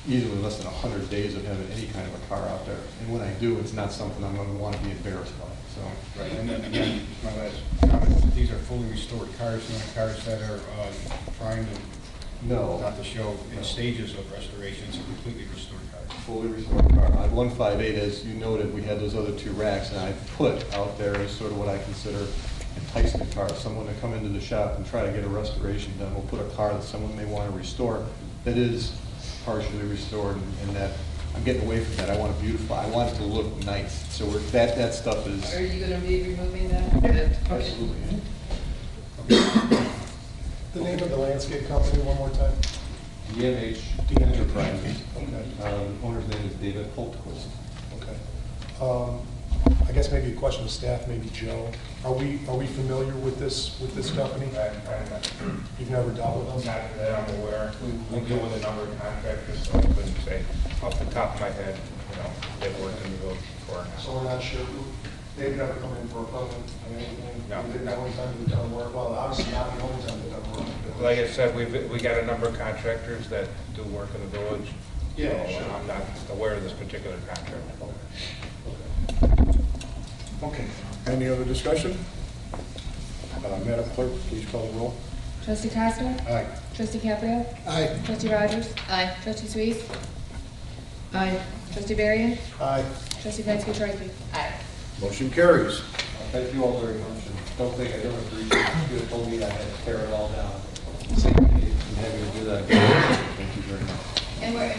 easily less than 100 days of having any kind of a car out there. And when I do, it's not something I'm going to want to be embarrassed by. So. Right, and then again, my last comment, these are fully restored cars, not cars that are trying to, not to show in stages of restoration. It's a completely restored car. Fully restored car. On 158, as you noted, we had those other two racks, and I put out there as sort of what I consider enticement cars. Someone to come into the shop and try to get a restoration done. We'll put a car that someone may want to restore that is partially restored, and that I'm getting away from that. I want it beautiful. I want it to look nice. So that stuff is. Are you going to be removing that? Absolutely. name of the landscape company one more time? DMH Enterprises. Okay. Owner's name is David Holtquist. Okay. I guess maybe a question to staff, maybe Joe. Are we familiar with this company? You've never dealt with them? Not that I'm aware. We deal with a number of contractors, so I couldn't say off the top of my head, they've worked in the village before. So we're not sure. They've never come in for a permit or anything? No. They've the only time they've done work? Well, obviously not the only time they've done work. Like I said, we got a number of contractors that do work in the village. Yeah, So sure. I'm not aware of this particular contract. Okay. Any other discussion? Madam Clerk, please call the roll. Trustee Costa? Aye. Trustee Caprio? Aye. Trustee Rogers? Aye. Trustee Suisse? Aye. Trustee Varian? Aye. Trustee Metzger-Troiki? Aye. Motion carries. Thank you all very much, and don't think I don't agree. You had told me I had to tear it all down. Same with me, and having to do that. Thank you very much. And we're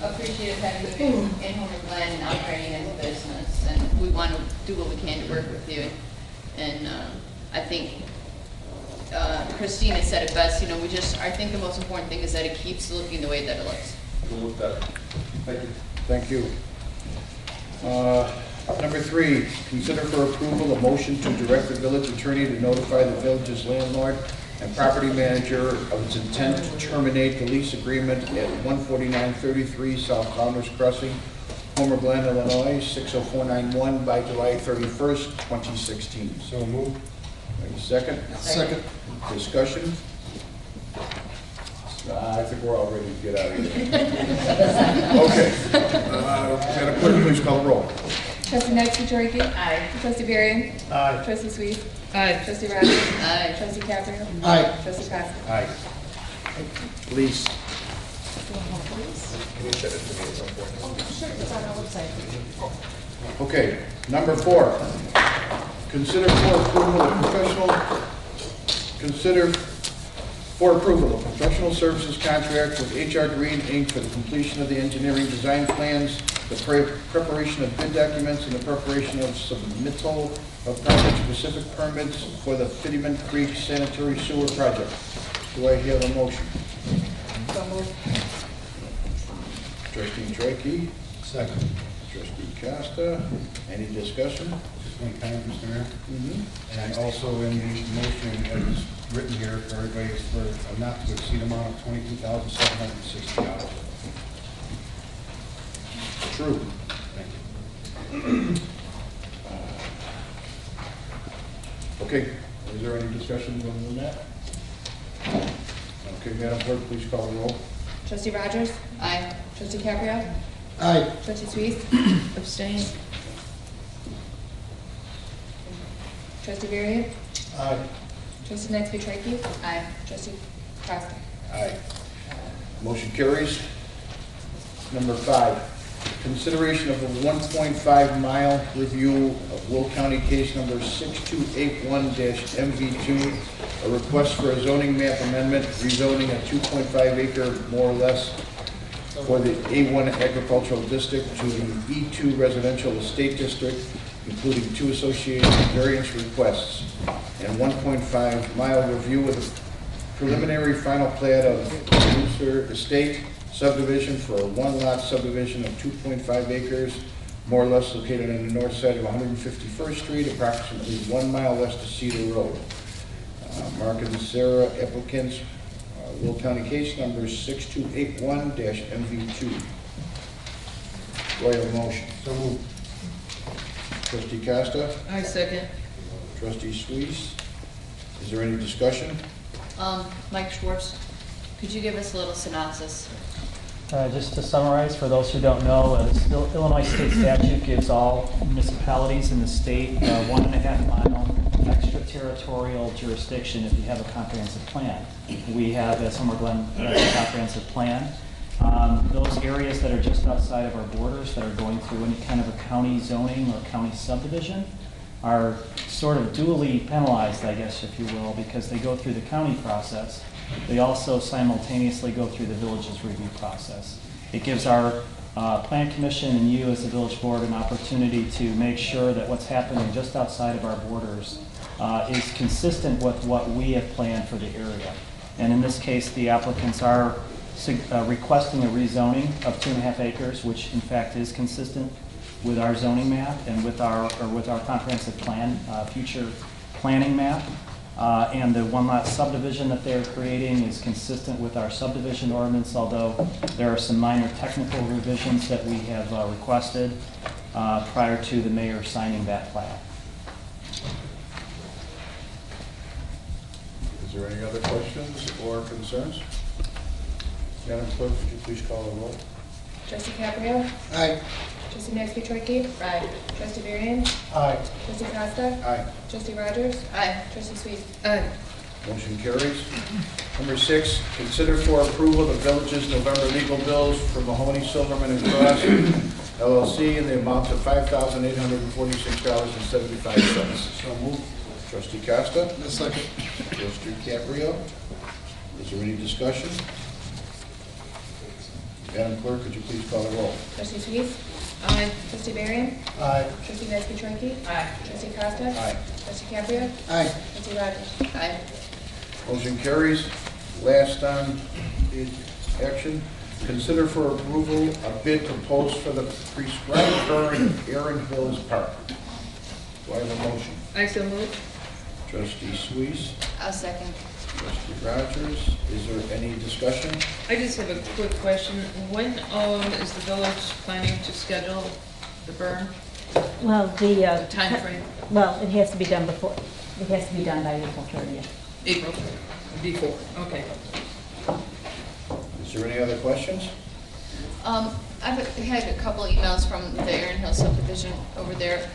appreciative having you in Homer Glen and operating as a business, and we want to do what we can to work with you. And I think Christina said it best, I think the most important thing is that it keeps looking the way that it looks. It'll look better. Thank you. Thank you. Number 3, consider for approval a motion to direct the village attorney to notify the village's landlord and property manager of its intent to terminate the lease agreement at 14933 South Founders Crossing, Homer Glen, Illinois, 60491 by July 31st, 2016. So moved. Any second? Second. Discussion? I think we're all ready to get out of here. Okay. Madam Clerk, please call the roll. Trustee Metzger-Troiki? Aye. Trustee Varian? Aye. Trustee Suisse? Aye. Trustee Rogers? Aye. Trustee Caprio? Aye. Trustee Costa? Aye. Please. Can you send it to me at some point? Sure, it's on our website. Okay, number 4, consider for approval of professional services contract with HR Green, Inc. for the completion of the engineering design plans, the preparation of bid documents, and the preparation of submittal of project-specific permits for the Fittyman Creek Sanitary Sewer Project. Do I hear a motion? So moved. Trustee Trachey, Second. Trustee Costa, any discussion? Just one time, Mr. Mayor. Mm-hmm. And also in the motion as written here for everybody is for a not to exceed amount of $22,760. True. Thank you. Okay, is there any discussion on that? Okay, Madam Clerk, please call the roll. Trustee Rogers? Aye. Trustee Caprio? Aye. Trustee Suisse? Abstain. Trustee Varian? Aye. Trustee Metzger-Troiki? Aye. Trustee Costa? Aye. Motion carries. Number 5, consideration of the 1.5-mile review of Will County case number 6281-MV2, a request for a zoning map amendment, rezoning a 2.5-acre, more or less, for the A1 agricultural district to the E2 residential estate district, including 2 associated variance requests, and 1.5-mile review of the preliminary final plat of Brewster Estate subdivision for a 1-lot subdivision of 2.5 acres, more or less located on the north side of 151st Street, approximately 1 mile west of Cedar Road. Mark and Sarah applicants, Will County case number 6281-MV2. Do I have a motion? So moved. Trustee Costa? I second. Trustee Suisse? Is there any discussion? Mike Schwartz, could you give us a little synopsis? Just to summarize, for those who don't know, Illinois state statute gives all municipalities in the state 1.5 mile extraterritorial jurisdiction if you have a comprehensive plan. We have, as Homer Glen, a comprehensive plan. Those areas that are just outside of our borders that are going through any kind of a county zoning or county subdivision are sort of dually penalized, I guess, if you will, because they go through the county process. They also simultaneously go through the village's review process. It gives our Plan Commission and you as the village board an opportunity to make sure that what's happening just outside of our borders is consistent with what we have planned for the area. And in this case, the applicants are requesting a rezoning of 2.5 acres, which in fact is consistent with our zoning map and with our comprehensive plan, future planning map. And the one lot subdivision that they're creating is consistent with our subdivision ordinance, although there are some minor technical revisions that we have requested prior to the mayor signing that plat. Is there any other questions or concerns? Madam Clerk, could you please call the roll? Trustee Caprio? Aye. Trustee Maxey Trachey? Aye. Trustee Varian? Aye. Trustee Costa? Aye. Trustee Rogers? Aye. Trustee Sweet? Aye. Motion carries. Number 6, consider for approval the village's November legal bills for Mahoney, Silverman, and Cross LLC in the amount of $5,846.75. So moved. Trustee Costa? Second. Trustee Caprio? Is there any discussion? Madam Clerk, could you please call the roll? Trustee Sweet? Aye. Trustee Varian? Aye. Trustee Maxey Trachey? Aye. Trustee Costa? Aye. Trustee Caprio? Aye. Trustee Rogers? Aye. Motion carries. Last on the action, consider for approval a bid proposed for the prescribed burn in Erin Hills Park. Do I have a motion? I so move. Trustee Sweet, I'll second. Trustee Rogers, is there any discussion? I just have a quick question. When is the village planning to schedule the burn? Well, the Time frame? well, it has to be done before, it has to be done by April 30th. April, before, okay. Is there any other questions? I've had a couple emails from the Erin Hill subdivision over there.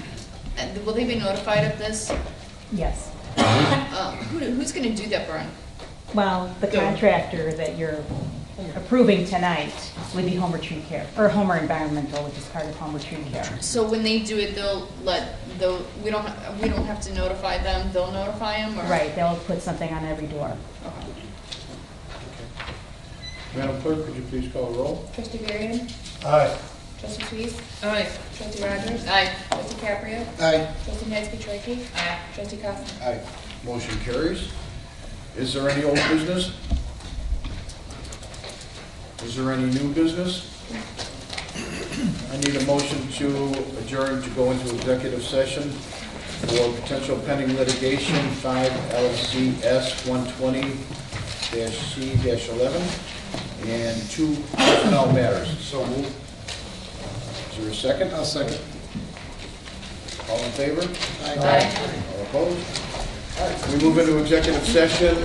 And will they be notified of this? Yes. Who's gonna do that burn? Well, the contractor that you're approving tonight would be Homer Tree Care, or Homer Environmental, which is part of Homer Tree Care. So when they do it, we don't have to notify them, they'll notify them, or? Right, they'll put something on every door. Madam Clerk, could you please call the roll? Trustee Varian? Aye. Trustee Sweet? Aye. Trustee Rogers? Aye. Trustee Caprio? Aye. Trustee Maxey Trachey? Aye. Trustee Costa? Aye. Motion carries. Is there any old business? Is there any new business? I need a motion to adjourn to go into executive session for potential pending litigation, 5 LCS 120-C-11, and 2 personnel matters. So moved. Is there a second? I'll second. All in favor? Aye. All opposed? All right, we move into executive session.